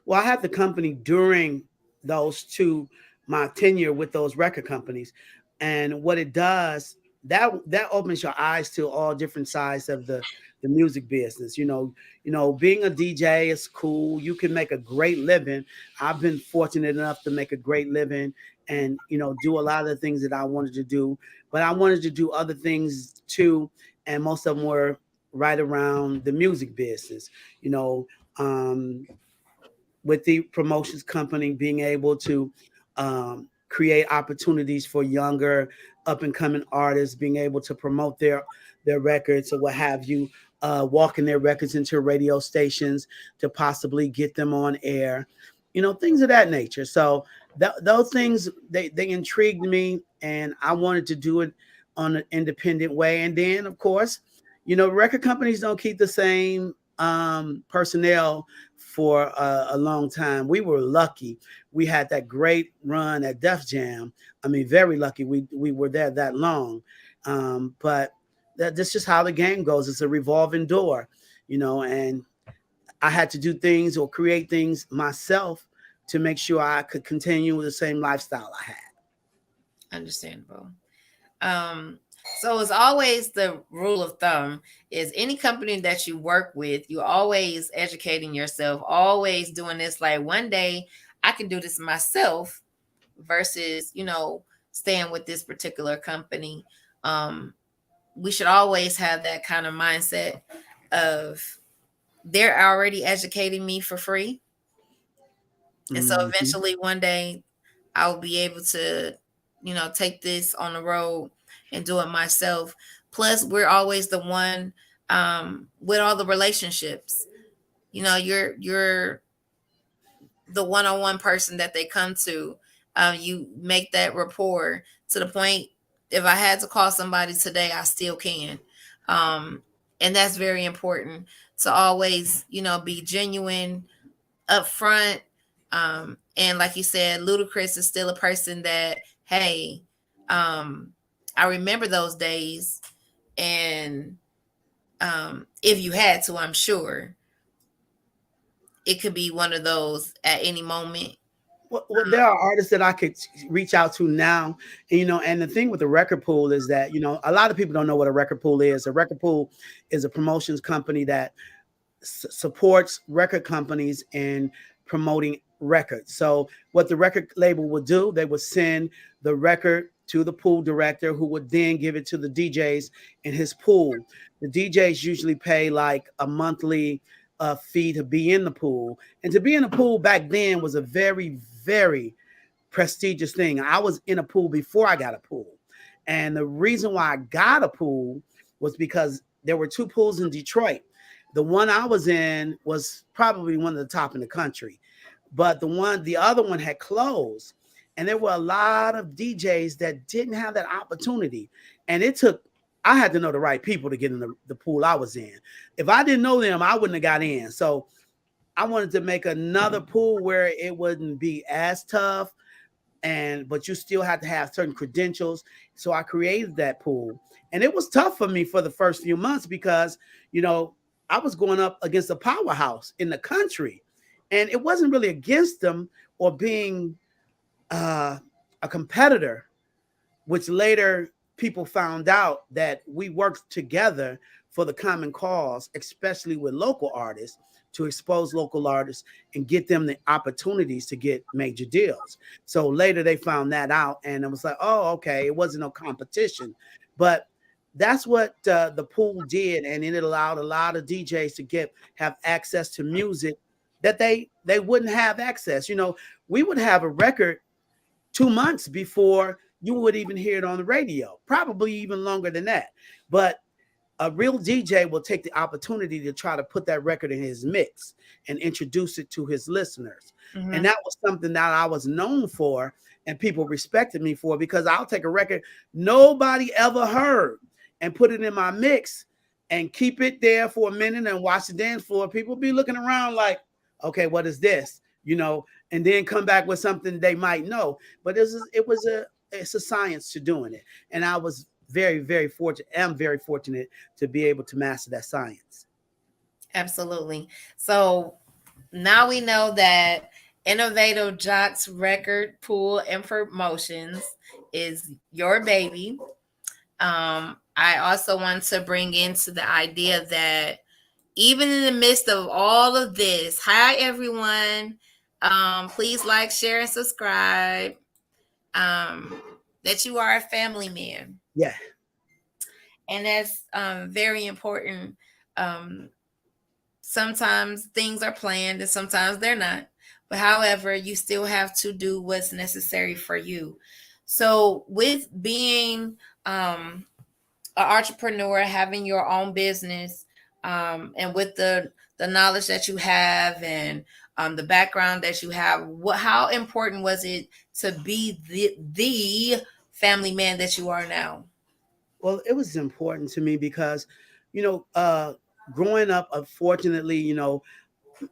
Well, I had the company during those two, my tenure with those record companies. And what it does, that opens your eyes to all different sides of the music business. Being a DJ is cool. You can make a great living. I've been fortunate enough to make a great living and do a lot of the things that I wanted to do. But I wanted to do other things too, and most of them were right around the music business. You know, um, with the promotions company being able to create opportunities for younger up and coming artists, being able to promote their records or what have you, walking their records into radio stations to possibly get them on air, things of that nature. So those things they intrigued me, and I wanted to do it on an independent way. And then, of course, record companies don't keep the same personnel for a long time. We were lucky. We had that great run at Def Jam. I mean, very lucky we were there that long. But that's just how the game goes. It's a revolving door, and I had to do things or create things myself to make sure I could continue with the same lifestyle I had. Understandable. Um, so it's always the rule of thumb is any company that you work with, you always educating yourself, always doing this. Like one day I can do this myself versus, staying with this particular company. Um, we should always have that kind of mindset of they're already educating me for free. And so Hmm. eventually one day I'll be able to, take this on the road and do it myself. Plus, we're always the one with all the relationships. You're the one-on-one person that they come to. You make that rapport to the point. If I had to call somebody today, I still can. Um, and that's very important to always, be genuine, upfront. And like you said, Ludacris is still a person that, hey, um, I remember those days. And if you had to, I'm sure it could be one of those at any moment. Well, there are artists that I could reach out to now, and the thing with the record pool is that a lot of people don't know what a record pool is. A record pool is a promotions company that supports record companies in promoting records. So what the record label would do, they would send the record to the pool director, who would then give it to the DJs in his pool. The DJs usually pay like a monthly fee to be in the pool, and to be in the pool back then was a very, very prestigious thing. I was in a pool before I got a pool, and the reason why I got a pool was because there were two pools in Detroit. The one I was in was probably one of the top in the country, but the other one had closed, and there were a lot of DJs that didn't have that opportunity, and I had to know the right people to get in the pool I was in. If I didn't know them, I wouldn't have got in. So I wanted to make another pool where it wouldn't be as tough, but you still have to have certain credentials. So I created that pool, and it was tough for me for the first few months because you know I was going up against a powerhouse in the country, and it wasn't really against them or being uh, a competitor, which later people found out that we worked together for the common cause, especially with local artists, to expose local artists and get them the opportunities to get major deals. So later they found that out, and it was like, oh, okay, it wasn't no competition, but that's what the pool did, and it allowed a lot of DJs to have access to music that they wouldn't have access. We would have a record 2 months before you would even hear it on the radio, probably even longer than that. But a real DJ will take the opportunity to try to put that record in his mix and introduce it to his listeners. And Mm-hmm. that was something that I was known for, and people respected me for, because I'll take a record nobody ever heard and put it in my mix and keep it there for a minute and watch the dance floor. People be looking around like, okay, what is this? And then come back with something they might know. But it's a science to doing it. And I was very, very fortunate. Am very fortunate to be able to master that science. Absolutely. So now we know that Innovative Jocks Record Pool and Promotions is your baby. I also want to bring into the idea that even in the midst of all of this, hi everyone. Please like, share, and subscribe. Um, that you are a family man. Yeah. And that's very important. Um, Sometimes things are planned and sometimes they're not. But however, you still have to do what's necessary for you. So, with being an entrepreneur, having your own business, and with the knowledge that you have and the background that you have, how important was it to be the family man that you are now? Well, it was important to me because, you know, growing up, unfortunately,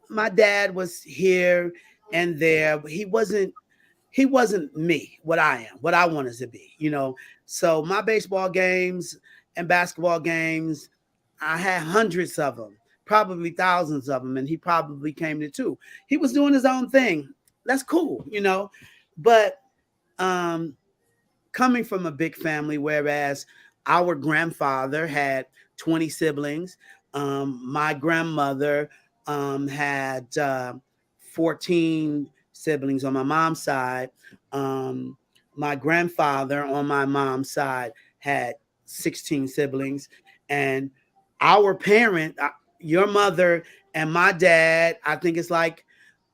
my dad was here and there, but he wasn't me, what I am, what I wanted to be. So my baseball games and basketball games, I had hundreds of them, probably thousands of them, and he probably came to two. He was doing his own thing. That's cool. But um coming from a big family, whereas our grandfather had 20 siblings. My grandmother had 14 siblings on my mom's side. Um, my grandfather on my mom's side had 16 siblings. And our parent, your mother and my dad, I think it's like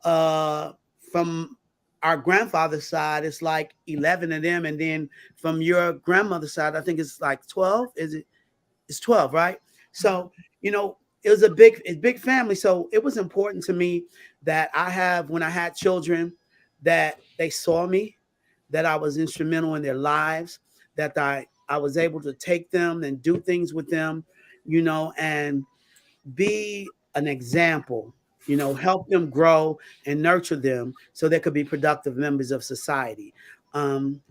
uh, from our grandfather's side, it's like 11 of them. And then from your grandmother's side, I think it's like 12. It's 12, right? So, it was a big family. So it was important to me that when I had children, that they saw me, that I was instrumental in their lives, that I was able to take them and do things with them, and be an example, help them grow and nurture them so they could be productive members of society. Um,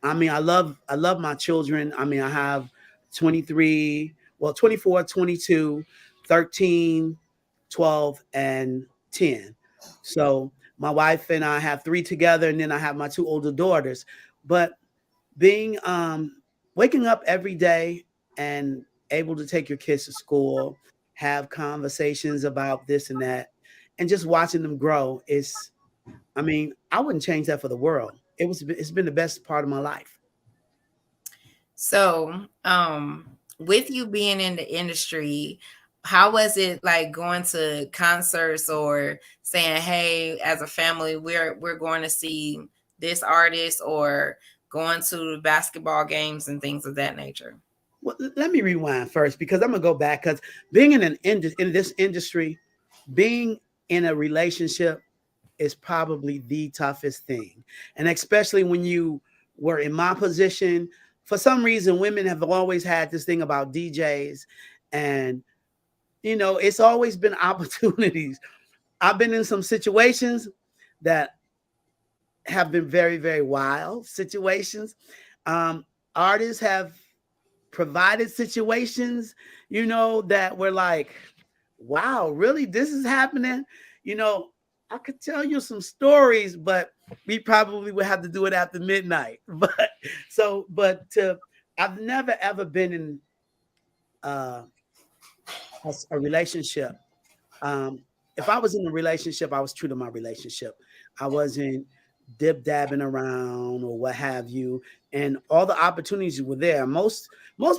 I mean, I love my children. I mean, I have 23, well, 24, 22, 13, 12, and 10. So my wife and I have three together, and then I have my two older daughters. But being waking up every day and able to take your kids to school, have conversations about this and that, and just watching them grow is, I mean, I wouldn't change that for the world. It's been the best part of my life. So, with you being in the industry, how was it like going to concerts or saying, "Hey, as a family, we're going to see this artist," or going to basketball games and things of that nature? Well, let me rewind first because I'm gonna go back because being in this industry, being in a relationship is probably the toughest thing. And especially when you were in my position, for some reason, women have always had this thing about DJs. And, it's always been opportunities. I've been in some situations that have been very, very wild situations. Um, Artists have provided situations, that were like, wow, really, this is happening. You know, I could tell you some stories, but we probably would have to do it after midnight. But I've never ever been in uh, a relationship. um, if I was in a relationship, I was true to my relationship. I wasn't dib dabbing around or what have you, and all the opportunities were there. Most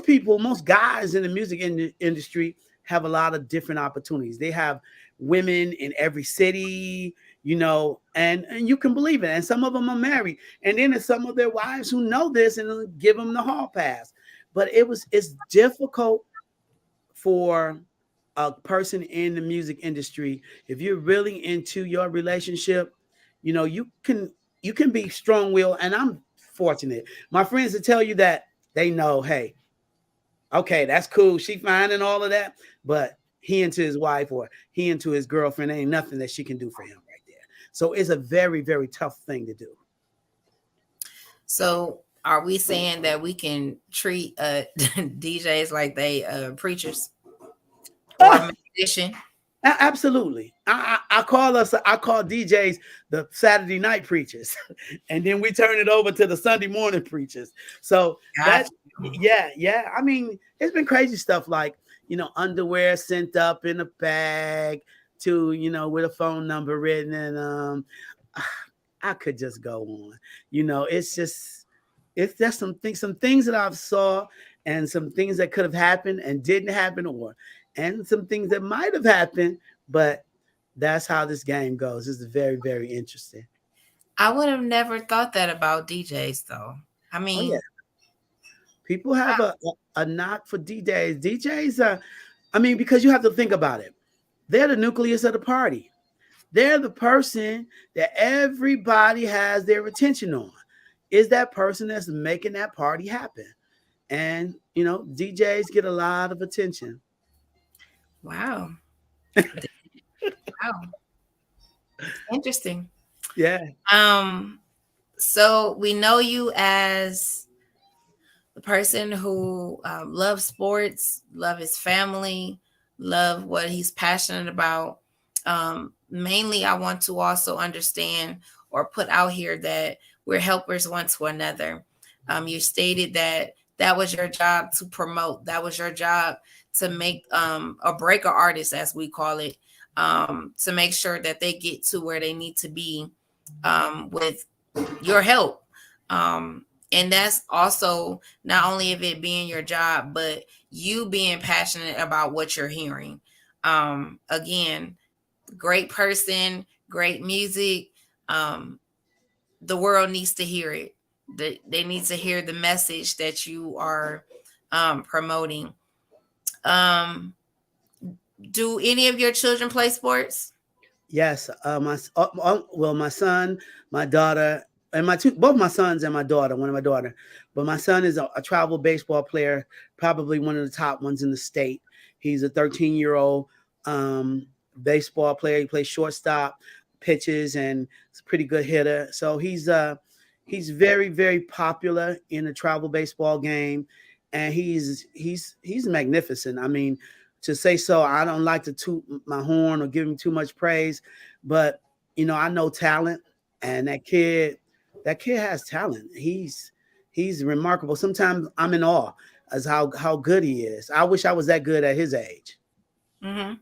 people, most guys in the music industry have a lot of different opportunities. They have women in every city, and you can believe it. And some of them are married, and then there's some of their wives who know this and give them the hall pass. But it's difficult for a person in the music industry. If you're really into your relationship, you can be strong-willed. And I'm fortunate, my friends to tell you that they know, hey, okay, that's cool, she fine and all of that, but he into his wife or he into his girlfriend, ain't nothing that she can do for him right there. So it's a very, very tough thing to do. So, are we saying that we can treat DJs like they preachers or musician? Absolutely. I call DJs the Saturday night preachers, and then we turn it over to the Sunday morning preachers. So Gotcha. yeah, yeah. I mean, it's been crazy stuff like, underwear sent up in a bag to, with a phone number written, and I could just go on. It's just some things that I've saw, and some things that could have happened and didn't happen, or and some things that might have happened, but that's how this game goes. It's very, very interesting. I would have never thought that about DJs, though. I Oh yeah, mean, people have a knock for DJs. DJs are, I mean, because you have to think about it. They're the nucleus of the party. They're the person that everybody has their attention on. Is that person that's making that party happen? and DJs get a lot of attention. Wow. Wow. Interesting. Yeah. Um, so we know you as the person who loves sports, love his family, love what he's passionate about. Mainly, I want to also understand or put out here that we're helpers one to another. You stated that that was your job to promote. That was your job to make a break a artist, as we call it, to make sure that they get to where they need to be with your help. And that's also not only of it being your job, but you being passionate about what you're hearing. Again, great person, great music. Um, the world needs to hear it. They need to hear the message that you are promoting. Um, do any of your children play sports? Yes, well, my son, my daughter, and both my sons and my daughter. One of my daughter, but my son is a travel baseball player, probably one of the top ones in the state. He's a 13-year-old baseball player. He plays shortstop, pitches, and is a pretty good hitter. So he's very very popular in the travel baseball game, and he's magnificent. I mean, to say so. I don't like to toot my horn or give him too much praise, but I know talent, and that kid has talent. He's remarkable. Sometimes I'm in awe as how good he is. I wish I was that good at his age. Mm-hmm.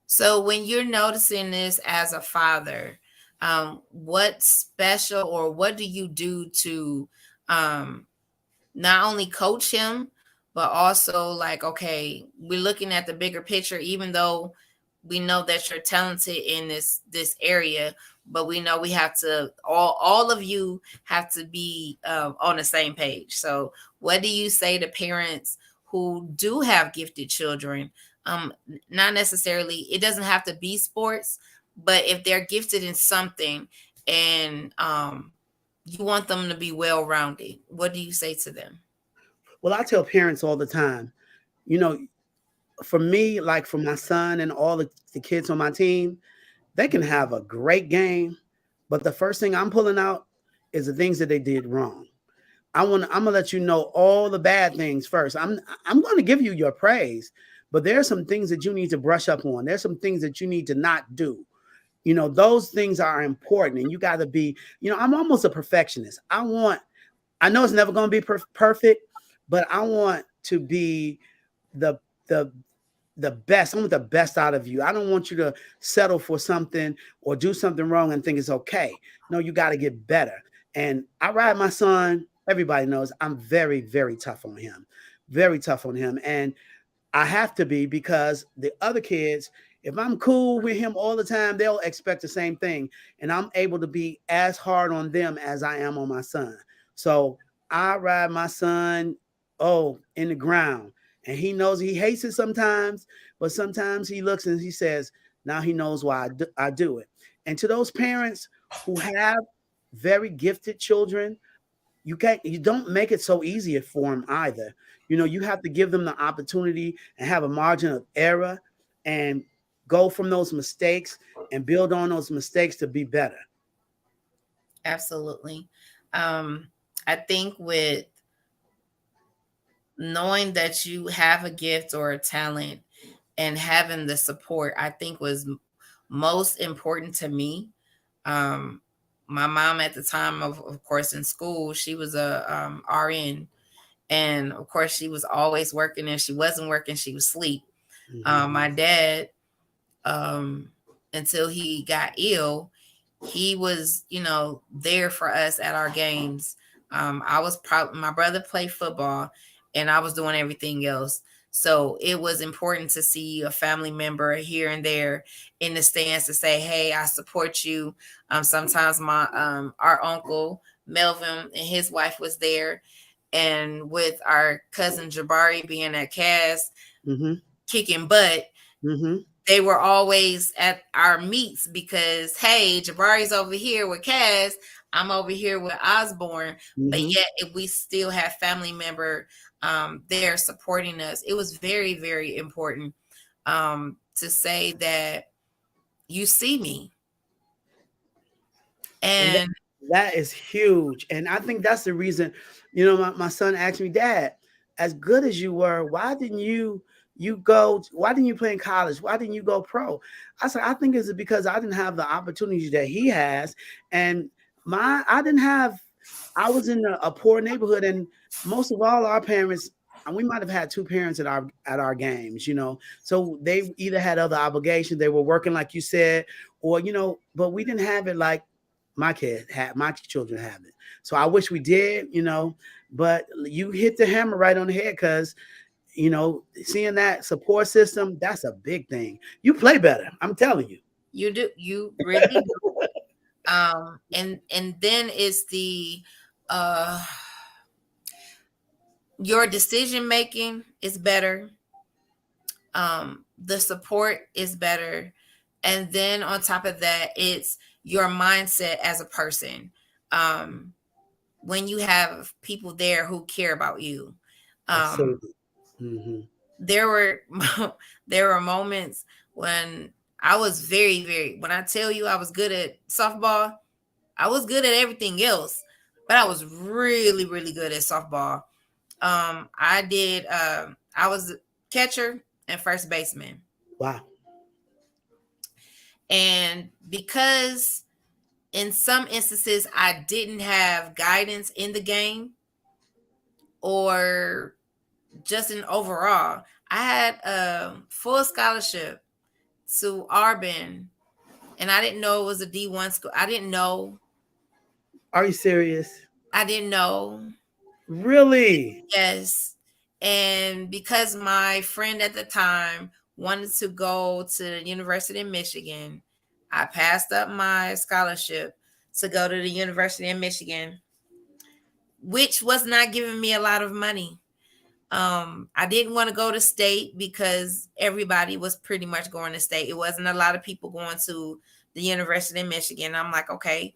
So when you're noticing this as a father, what special or what do you do to um, not only coach him, but also like, okay, we're looking at the bigger picture, even though we know that you're talented in this area, but we know we have to all of you have to be on the same page. So what do you say to parents who do have gifted children? Not necessarily, it doesn't have to be sports, but if they're gifted in something and you want them to be well rounded, what do you say to them? Well, I tell parents all the time, you know, for me, like for my son and all the kids on my team, they can have a great game, but the first thing I'm pulling out is the things that they did wrong. I'm gonna let you know all the bad things first. I'm gonna give you your praise, but there are some things that you need to brush up on. There's some things that you need to not do. Those things are important, and you got to be. I'm almost a perfectionist. I know it's never gonna be perfect, but I want to be the the the best. I want the best out of you. I don't want you to settle for something or do something wrong and think it's okay. No, you got to get better. And I ride my son. Everybody knows I'm very, very tough on him. Very tough on him. And I have to be because the other kids, if I'm cool with him all the time, they'll expect the same thing. And I'm able to be as hard on them as I am on my son. So I ride my son, in the ground. And he knows he hates it sometimes, but sometimes he looks and he says, now he knows why I do it. And to those parents who have very gifted children, you don't make it so easy for them either. You have to give them the opportunity and have a margin of error and go from those mistakes and build on those mistakes to be better. Absolutely. um I think with knowing that you have a gift or a talent and having the support, I think was most important to me. um my mom at the time, of course, in school, she was a RN, and of course she was always working, and she wasn't working, she was asleep. Hmm. My dad, um until he got ill, he was, there for us at our games. I was probably, my brother played football, and I was doing everything else. So it was important to see a family member here and there in the stands to say, "Hey, I support you." Sometimes my our uncle Melvin and his wife was there, and with our cousin Jabari being at Cass Hmm. kicking butt, Hmm. they were always at our meets because, hey, Jabari's over here with Cass. I'm over here with Osborne, but Hmm. yet if we still have family member there supporting us. It was very, very important to say that you see me. And And that is huge. And I think that's the reason, my son asked me, Dad, as good as you were, why didn't you play in college? Why didn't you go pro? I said, I think it's because I didn't have the opportunities that he has. And I didn't have, I was in a poor neighborhood, and most of all our parents, and we might have had two parents at our games, so they either had other obligations, they were working like you said, or but we didn't have it like my children have it. So I wish we did, but you hit the hammer right on the head, because seeing that support system, that's a big thing. You play better, I'm telling you. you do, you really do. And then it's the uh your decision making is better. The support is better. And then on top of that, it's your mindset as a person. Um, when you have people there who care about you. Um, Absolutely. Hmm. there were there were moments when I was very, very, when I tell you I was good at softball, I was good at everything else, but I was really, really good at softball. I was catcher and first baseman. Wow. And because in some instances I didn't have guidance in the game, or just in overall, I had a full scholarship to Auburn, and I didn't know it was a D1 school. I didn't know. Are you serious? I didn't know. Really? Yes. And because my friend at the time wanted to go to the University of Michigan, I passed up my scholarship to go to the University of Michigan, which was not giving me a lot of money. I didn't want to go to state because everybody was pretty much going to state. It wasn't a lot of people going to the University of Michigan. I'm like, okay,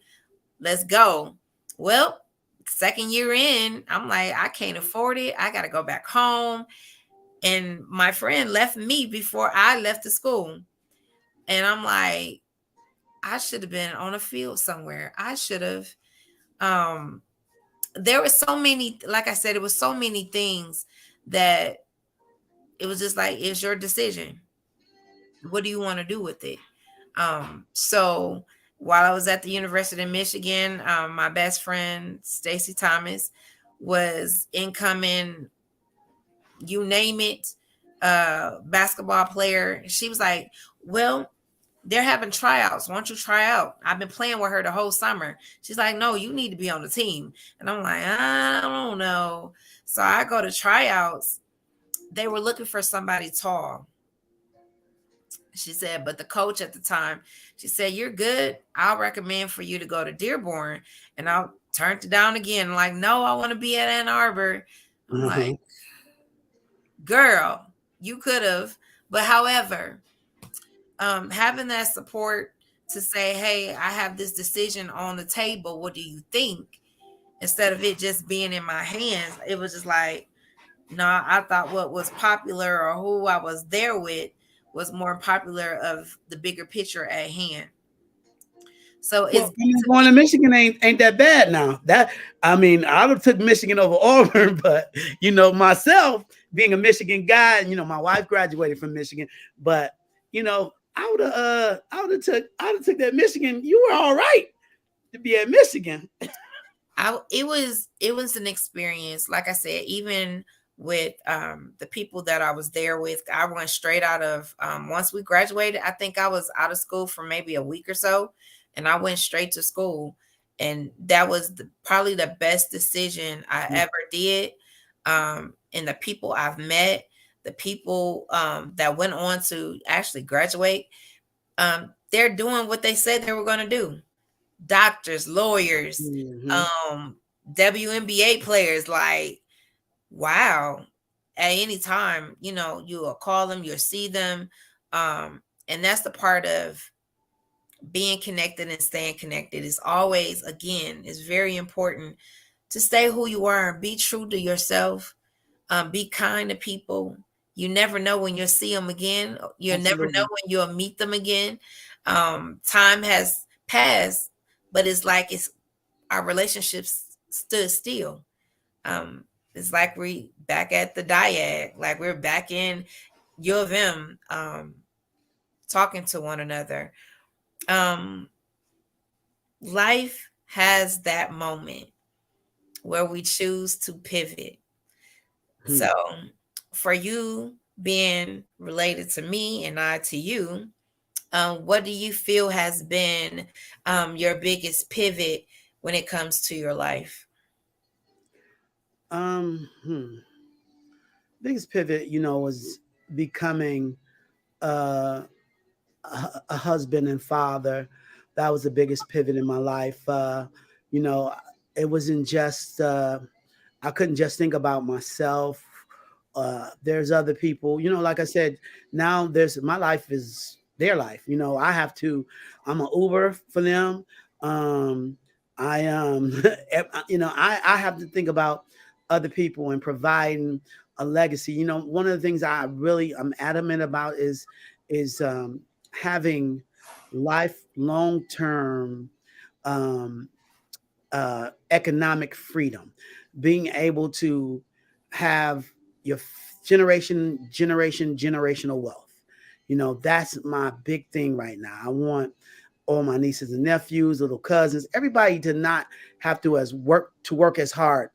let's go. Well, second year in, I'm like, I can't afford it. I got to go back home. And my friend left me before I left the school. And I'm like, I should have been on a field somewhere. I should have. Um, there were so many, like I said, it was so many things that it was just like, it's your decision. What do you want to do with it? So while I was at the University of Michigan, my best friend Stacy Thomas was incoming, you name it, basketball player. She was like, well, they're having tryouts. Why don't you try out? I've been playing with her the whole summer. She's like, no, you need to be on the team. And I'm like, I don't know. So I go to tryouts. They were looking for somebody tall. She said, but the coach at the time, she said, you're good. I'll recommend for you to go to Dearborn. And I turned it down again. Like, no, I want to be at Ann Arbor. I'm like, Uh-huh. girl, you could have. But however, having that support to say, hey, I have this decision on the table. What do you think? Instead of it just being in my hands, it was just like, no, I thought what was popular or who I was there with was more popular of the bigger picture at hand. So Well, it's I mean, going to Michigan ain't that bad now. I mean, I would have took Michigan over Auburn, but myself being a Michigan guy, and my wife graduated from Michigan, but I would have took that Michigan. You were all right to be at Michigan. it was an experience. Like I said, even with the people that I was there with, I went straight out of once we graduated. I think I was out of school for maybe a week or so, and I went straight to school, and that was probably the best decision I ever did. And the people I've met, the people that went on to actually graduate, they're doing what they said they were going to do. Doctors, lawyers, Mm-hmm. um, WNBA players. Like, wow. At any time, you'll call them, you'll see them. And that's the part of being connected and staying connected is always, again, is very important to stay who you are and be true to yourself. Be kind to people. You never know when you'll see them again. You'll never know Absolutely. when you'll meet them again. Time has passed, but it's like it's our relationships stood still. Um, it's like we back at the dyad, like we're back in U of M, talking to one another. Um, Life has that moment where we choose to pivot. So, Hmm. for you being related to me and I to you, what do you feel has been your biggest pivot when it comes to your life? Um, hmm. Biggest pivot, was becoming uh, a husband and father. That was the biggest pivot in my life. You know, it wasn't just I couldn't just think about myself. There's other people, like I said, now there's my life is their life. I have to, I'm an Uber for them. Um, I, I have to think about other people and providing a legacy. One of the things I'm adamant about is having long term um, economic freedom, being able to have your generational wealth. That's my big thing right now. I want all my nieces and nephews, little cousins, everybody to not have to work as hard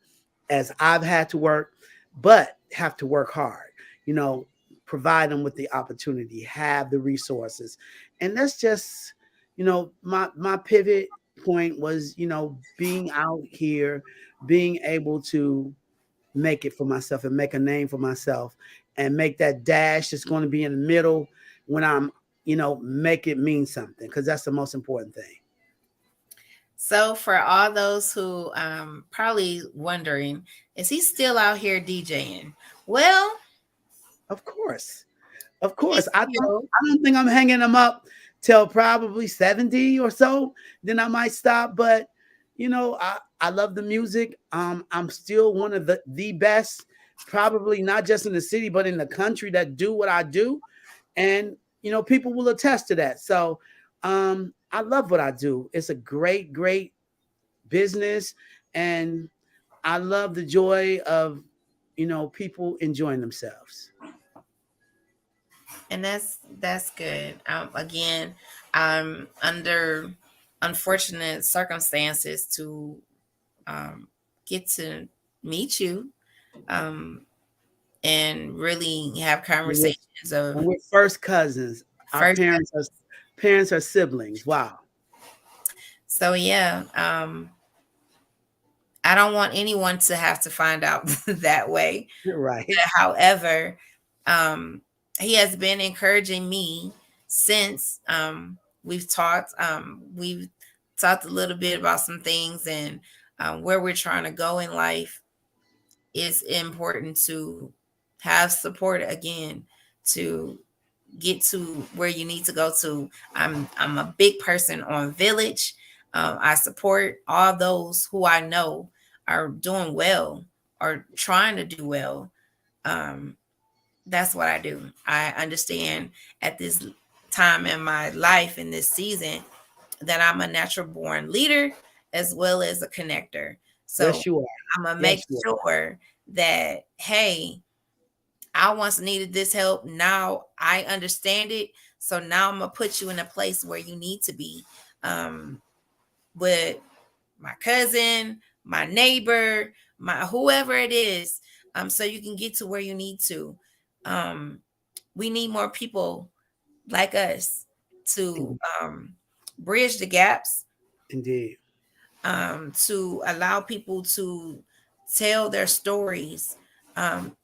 as I've had to work, but have to work hard. You know, provide them with the opportunity, have the resources, and that's just my pivot point was being out here, being able to make it for myself and make a name for myself and make that dash that's going to be in the middle when I'm make it mean something, because that's the most important thing. So, for all those who probably wondering, is he still out here DJing? Well, Of course. Of he's course. I don't still. I don't think I'm hanging them up till probably 70 or so. Then I might stop. But I love the music. I'm still one of the best, probably not just in the city, but in the country that do what I do. And people will attest to that. So I love what I do. It's a great, great business. And I love the joy of people enjoying themselves. And that's good. Again, I'm under unfortunate circumstances to get to meet you, um, and really have conversations of And we're first cousins. Our first. parents are siblings. Wow. So yeah, I don't want anyone to have to find out that way. You're right. However, um, he has been encouraging me since we've talked a little bit about some things and where we're trying to go in life. It's important to have support again to get to where you need to go to. I'm a big person on Village. I support all those who I know are doing well or trying to do well. Um, that's what I do. I understand at this time in my life in this season that I'm a natural born leader as well as a connector. So Yes, you are. I'm gonna make Yes, you are. sure that, hey, I once needed this help. Now I understand it. So now I'm gonna put you in a place where you need to be, um, with my cousin, my neighbor, my whoever it is, so you can get to where you need to. Um, we need more people like us to In- bridge the gaps, Indeed. to allow people to tell their stories.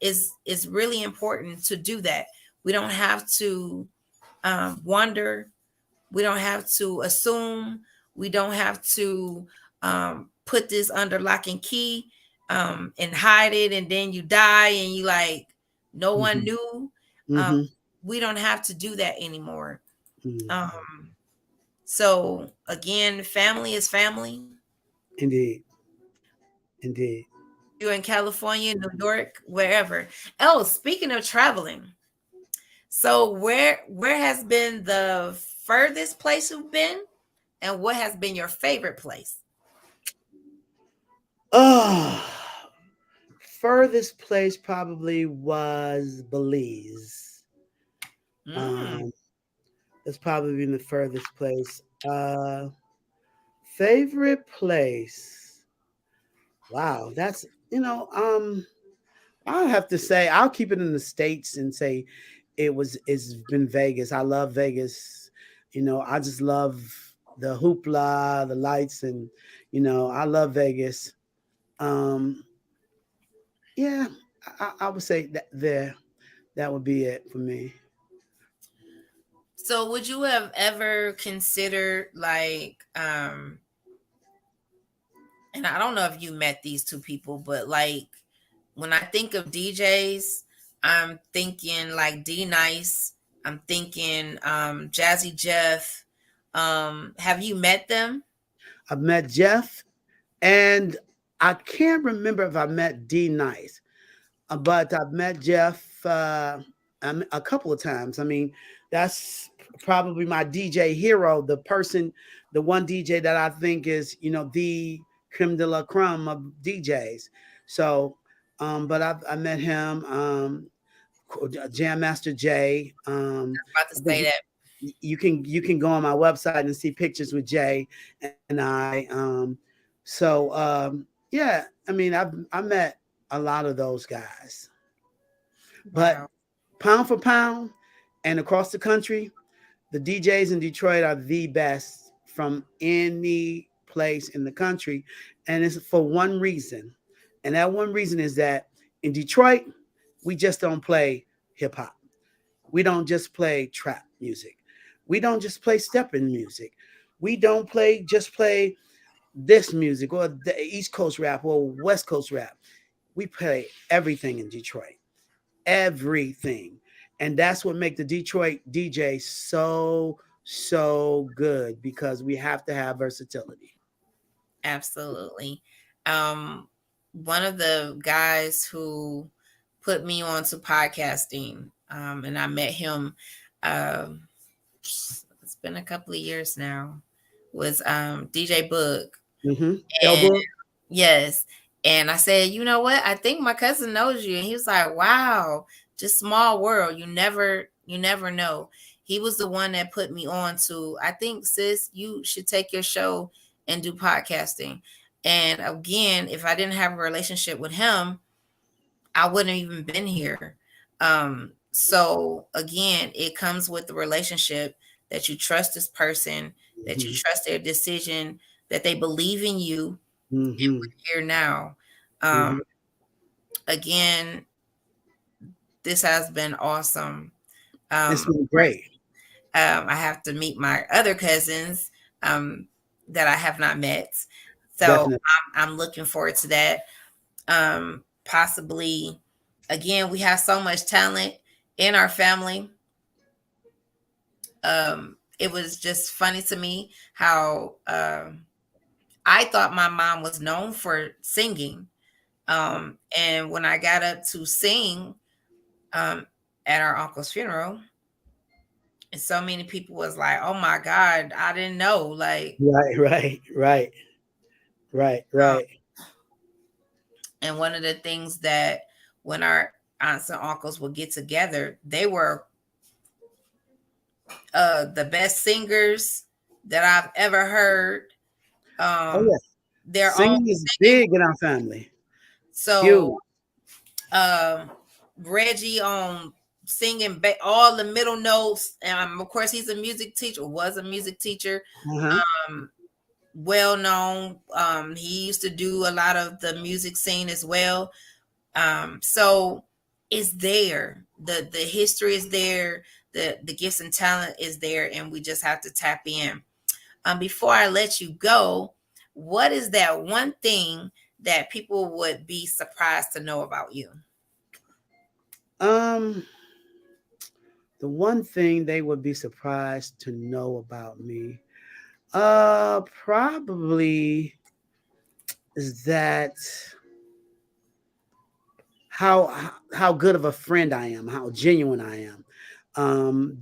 Is really important to do that. We don't have to wonder. We don't have to assume. We don't have to put this under lock and key, and hide it, and then you die and you like no one Hmm. knew. Um, Hmm. we don't have to do that anymore. Hmm. Um, So again, family is family. Indeed, indeed. You're in California, New York, wherever. Oh, speaking of traveling, so where has been the furthest place you've been, and what has been your favorite place? Oh, furthest place probably was Belize. Mm. Um, that's probably been the furthest place. Favorite place. Wow, that's I'll have to say I'll keep it in the states and say it's been Vegas. I love Vegas. I just love the hoopla, the lights, and I love Vegas. Um, yeah, I would say that would be it for me. So would you have ever considered like and I don't know if you met these two people, but like when I think of DJs, I'm thinking like D Nice, I'm thinking Jazzy Jeff. Have you met them? I've met Jeff, and I can't remember if I met D Nice. But I've met Jeff a couple of times. I mean, that's probably my DJ hero, the one DJ that I think is, the creme de la creme of DJs. So, but I met him, Jam Master Jay. About to I think say that. you can go on my website and see pictures with Jay and I. Yeah, I mean, I met a lot of those guys. But Wow. pound for pound and across the country, the DJs in Detroit are the best from any place in the country. And it's for one reason. And that one reason is that in Detroit, we just don't play hip hop. We don't just play trap music. We don't just play stepping music. We don't play this music or the East Coast rap or West Coast rap. We play everything in Detroit, everything. And that's what make the Detroit DJ so good because we have to have versatility. Absolutely. Um, One of the guys who put me onto podcasting, and I met him, um, it's been a couple of years now, was DJ Book. Mm-hmm. And Elbow. yes. And I said, you know what? I think my cousin knows you. And he was like, wow, just small world. You never know. He was the one that put me on to, I think, sis, you should take your show and do podcasting. And again, if I didn't have a relationship with him, I wouldn't have even been here. So again, it comes with the relationship that you trust this person, that you Mm-hmm. trust their decision, that they believe in you Mm-hmm. here now. Mm-hmm. Um, Again, this has been awesome. It's Of been course, great. I have to meet my other cousins that I have not met. So Definitely. I'm looking forward to that. Possibly, again, we have so much talent in our family. It was just funny to me how I thought my mom was known for singing. And when I got up to sing, um, at our uncle's funeral, and so many people was like, "Oh my God, I didn't know." Like, Right, right, right, right, um, right. and one of the things that when our aunts and uncles would get together, they were the best singers that I've ever heard. Oh Um, yeah. their own Singing is singing. big in our family. So Huge. um, Reggie on singing all the middle notes. Of course, he's a music teacher, was a music teacher. Uh-huh. Um, well known. He used to do a lot of the music scene as well. So it's there. The history is there. The gifts and talent is there, and we just have to tap in. Before I let you go, what is that one thing that people would be surprised to know about you? Um, the one thing they would be surprised to know about me. Probably is that how good of a friend I am, how genuine I am.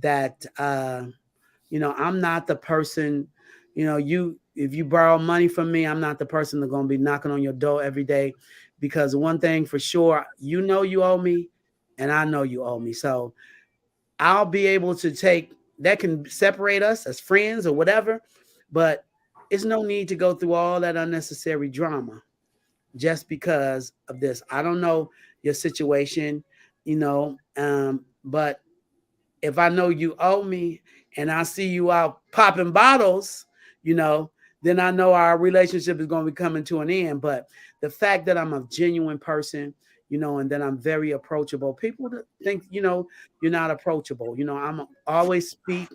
That I'm not the person, you if you borrow money from me, I'm not the person that's gonna be knocking on your door every day, because one thing for sure, you owe me, and I know you owe me. So I'll be able to take that can separate us as friends or whatever, but it's no need to go through all that unnecessary drama just because of this. I don't know your situation, but if I know you owe me and I see you out popping bottles, you know, then I know our relationship is going to be coming to an end. But the fact that I'm a genuine person, and then I'm very approachable, people think, you're not approachable. I'm always speak,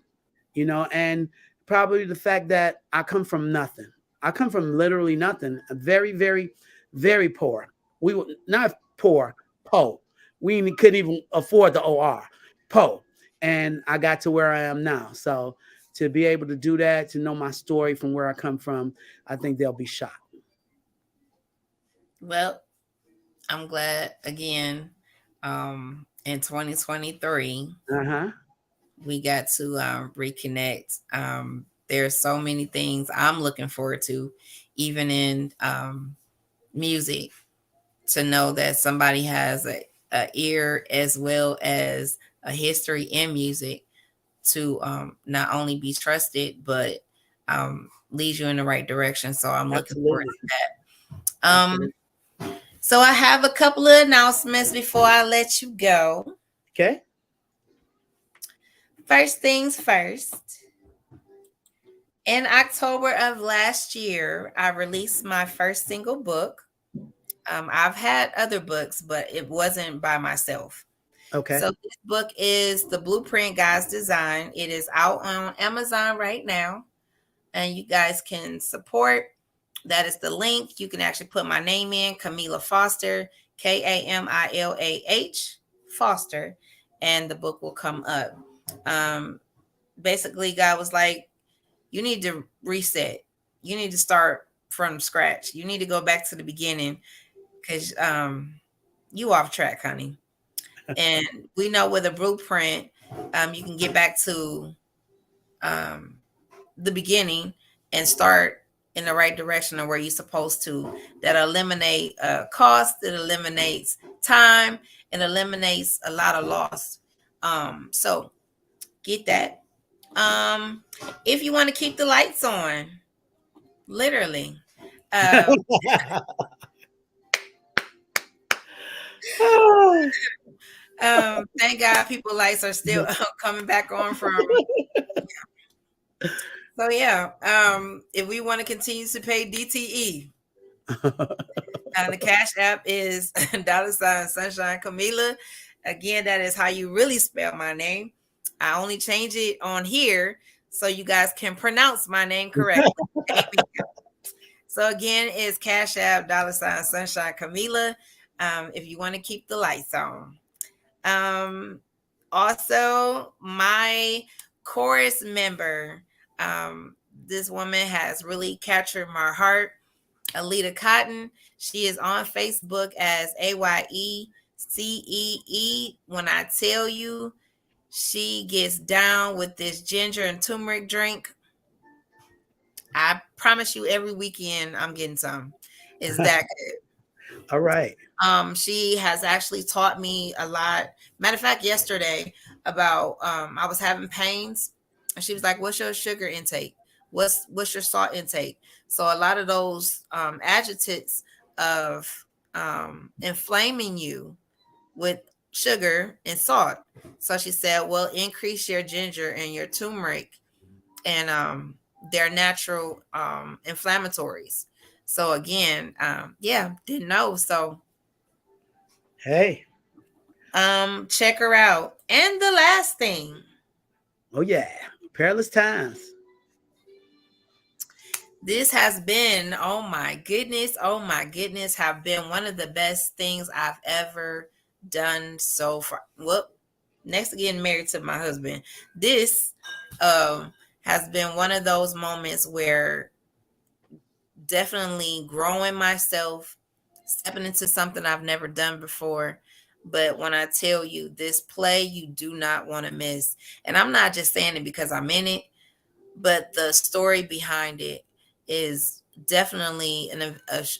and probably the fact that I come from nothing. I come from literally nothing. Very, very, very poor. We were not poor, po. We couldn't even afford the OR, po. And I got to where I am now. So to be able to do that, to know my story from where I come from, I think they'll be shocked. Well, I'm glad again. In 2023, Uh huh. we got to reconnect. There's so many things I'm looking forward to, even in music, to know that somebody has a ear as well as a history in music to not only be trusted but lead you in the right direction. So I'm looking forward Absolutely. to that. Absolutely. So I have a couple of announcements before I let you go. Okay. First things first. In October of last year, I released my first single book. I've had other books, but it wasn't by myself. Okay. So this book is The Blueprint Guys Design. It is out on Amazon right now, and you guys can support. That is the link. You can actually put my name in, Camila Foster, Kamilah Foster, and the book will come up. Um, Basically, God was like, you need to reset. You need to start from scratch. You need to go back to the beginning because you off track, honey. And we know with a blueprint, you can get back to um, the beginning and start in the right direction of where you're supposed to. That eliminate cost, it eliminates time, and eliminates a lot of loss. So get that. Um, if you want to keep the lights on, literally. Um, thank God people lights are still coming back on from. So yeah, if we want to continue to pay DTE, the Cash App is $ Sunshine Camila. Again, that is how you really spell my name. I only change it on here so you guys can pronounce my name correctly. So again, it's Cash App $ Sunshine Camila. If you want to keep the lights on. Um, Also, my chorus member, this woman has really captured my heart. Alita Cotton. She is on Facebook as AYECEE. When I tell you, she gets down with this ginger and turmeric drink. I promise you, every weekend I'm getting some. It's that good. All right. She has actually taught me a lot. Matter of fact, yesterday about I was having pains, and she was like, "What's your sugar intake? What's your salt intake?" So a lot of those adjuncts of inflaming you with sugar and salt. So she said, "Well, increase your ginger and your turmeric, and they're natural inflammatories." So again, yeah, didn't know. So Hey. check her out. And the last thing, Oh yeah. Perilous times. this has been, oh my goodness, have been one of the best things I've ever done so far. Well, next to getting married to my husband, this um has been one of those moments where definitely growing myself, stepping into something I've never done before. But when I tell you this play, you do not want to miss. And I'm not just saying it because I'm in it, but the story behind it is definitely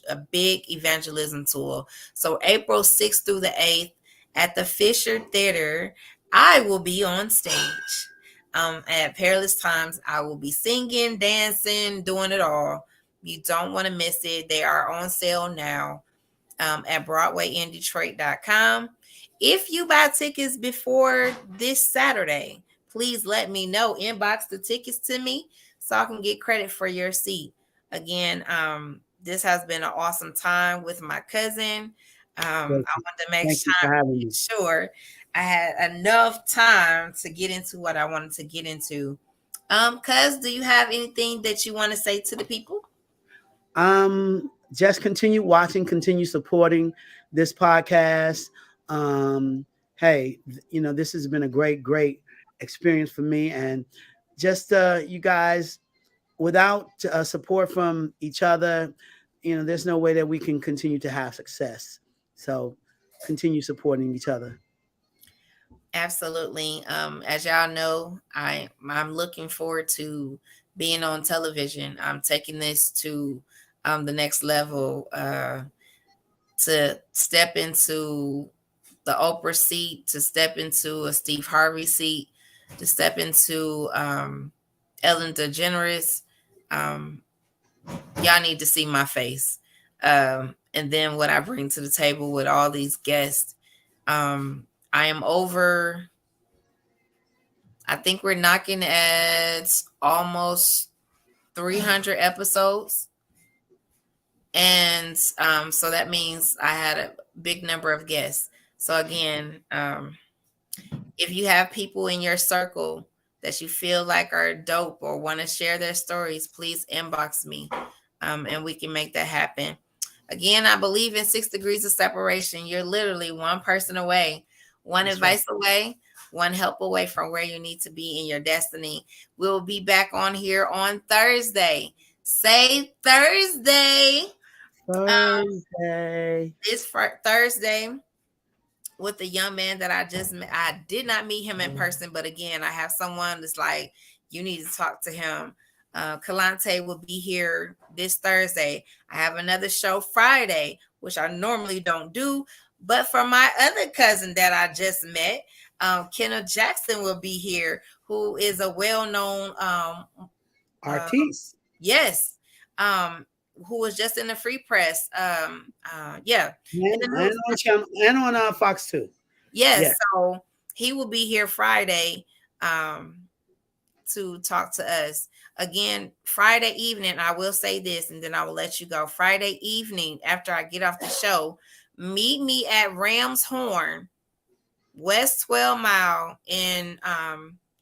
a big evangelism tool. So April 6th through the 8th at the Fisher Theater, I will be on stage. At Perilous Times, I will be singing, dancing, doing it all. You don't want to miss it. They are on sale now at BroadwayInDetroit.com. If you buy tickets before this Saturday, please let me know. Inbox the tickets to me so I can get credit for your seat. Again, this has been an awesome time with my cousin. Thank I you. wanted to make Thank you for having me. sure I had enough time to get into what I wanted to get into. Cuz, do you have anything that you want to say to the people? Just continue watching, continue supporting this podcast. Um, hey, this has been a great experience for me, and just you guys, without support from each other, there's no way that we can continue to have success. So, continue supporting each other. Absolutely. As y'all know, I'm looking forward to being on television. I'm taking this to the next level, to step into the Oprah seat, to step into a Steve Harvey seat, to step into Ellen DeGeneres. Um, y'all need to see my face. And then what I bring to the table with all these guests. I am over, I think we're knocking at almost 300 episodes. And so that means I had a big number of guests. So, again, if you have people in your circle that you feel like are dope or want to share their stories, please inbox me, and we can make that happen. Again, I believe in 6 degrees of separation. You're literally one person away, one That's right. advice away, one help away from where you need to be in your destiny. We'll be back on here on Thursday. Say Thursday. Thursday. This Thursday with the young man that I just met. I did not meet him in person, but again, I have someone that's like, you need to talk to him. Kalante will be here this Thursday. I have another show Friday, which I normally don't do, but for my other cousin that I just met, Kenneth Jackson will be here, who is a well-known uh, Artiste. yes, um, who was just in the Free Press. Yeah, in the And news. on channel and on Fox 2. Yes, Yeah. so he will be here Friday to talk to us. Again, Friday evening, I will say this and then I will let you go. Friday evening, after I get off the show, meet me at Ram's Horn, West 12 Mile in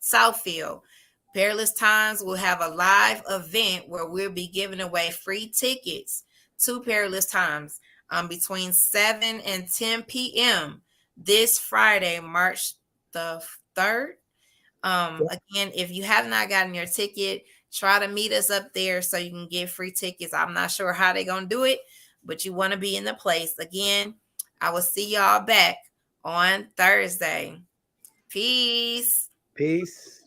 Southfield. Perilous Times will have a live event where we'll be giving away free tickets to Perilous Times between 7 and 10 p.m. this Friday, March the 3rd. Again, if you have not gotten your ticket, try to meet us up there so you can get free tickets. I'm not sure how they're going to do it, but you want to be in the place. Again, I will see y'all back on Thursday. Peace. Peace.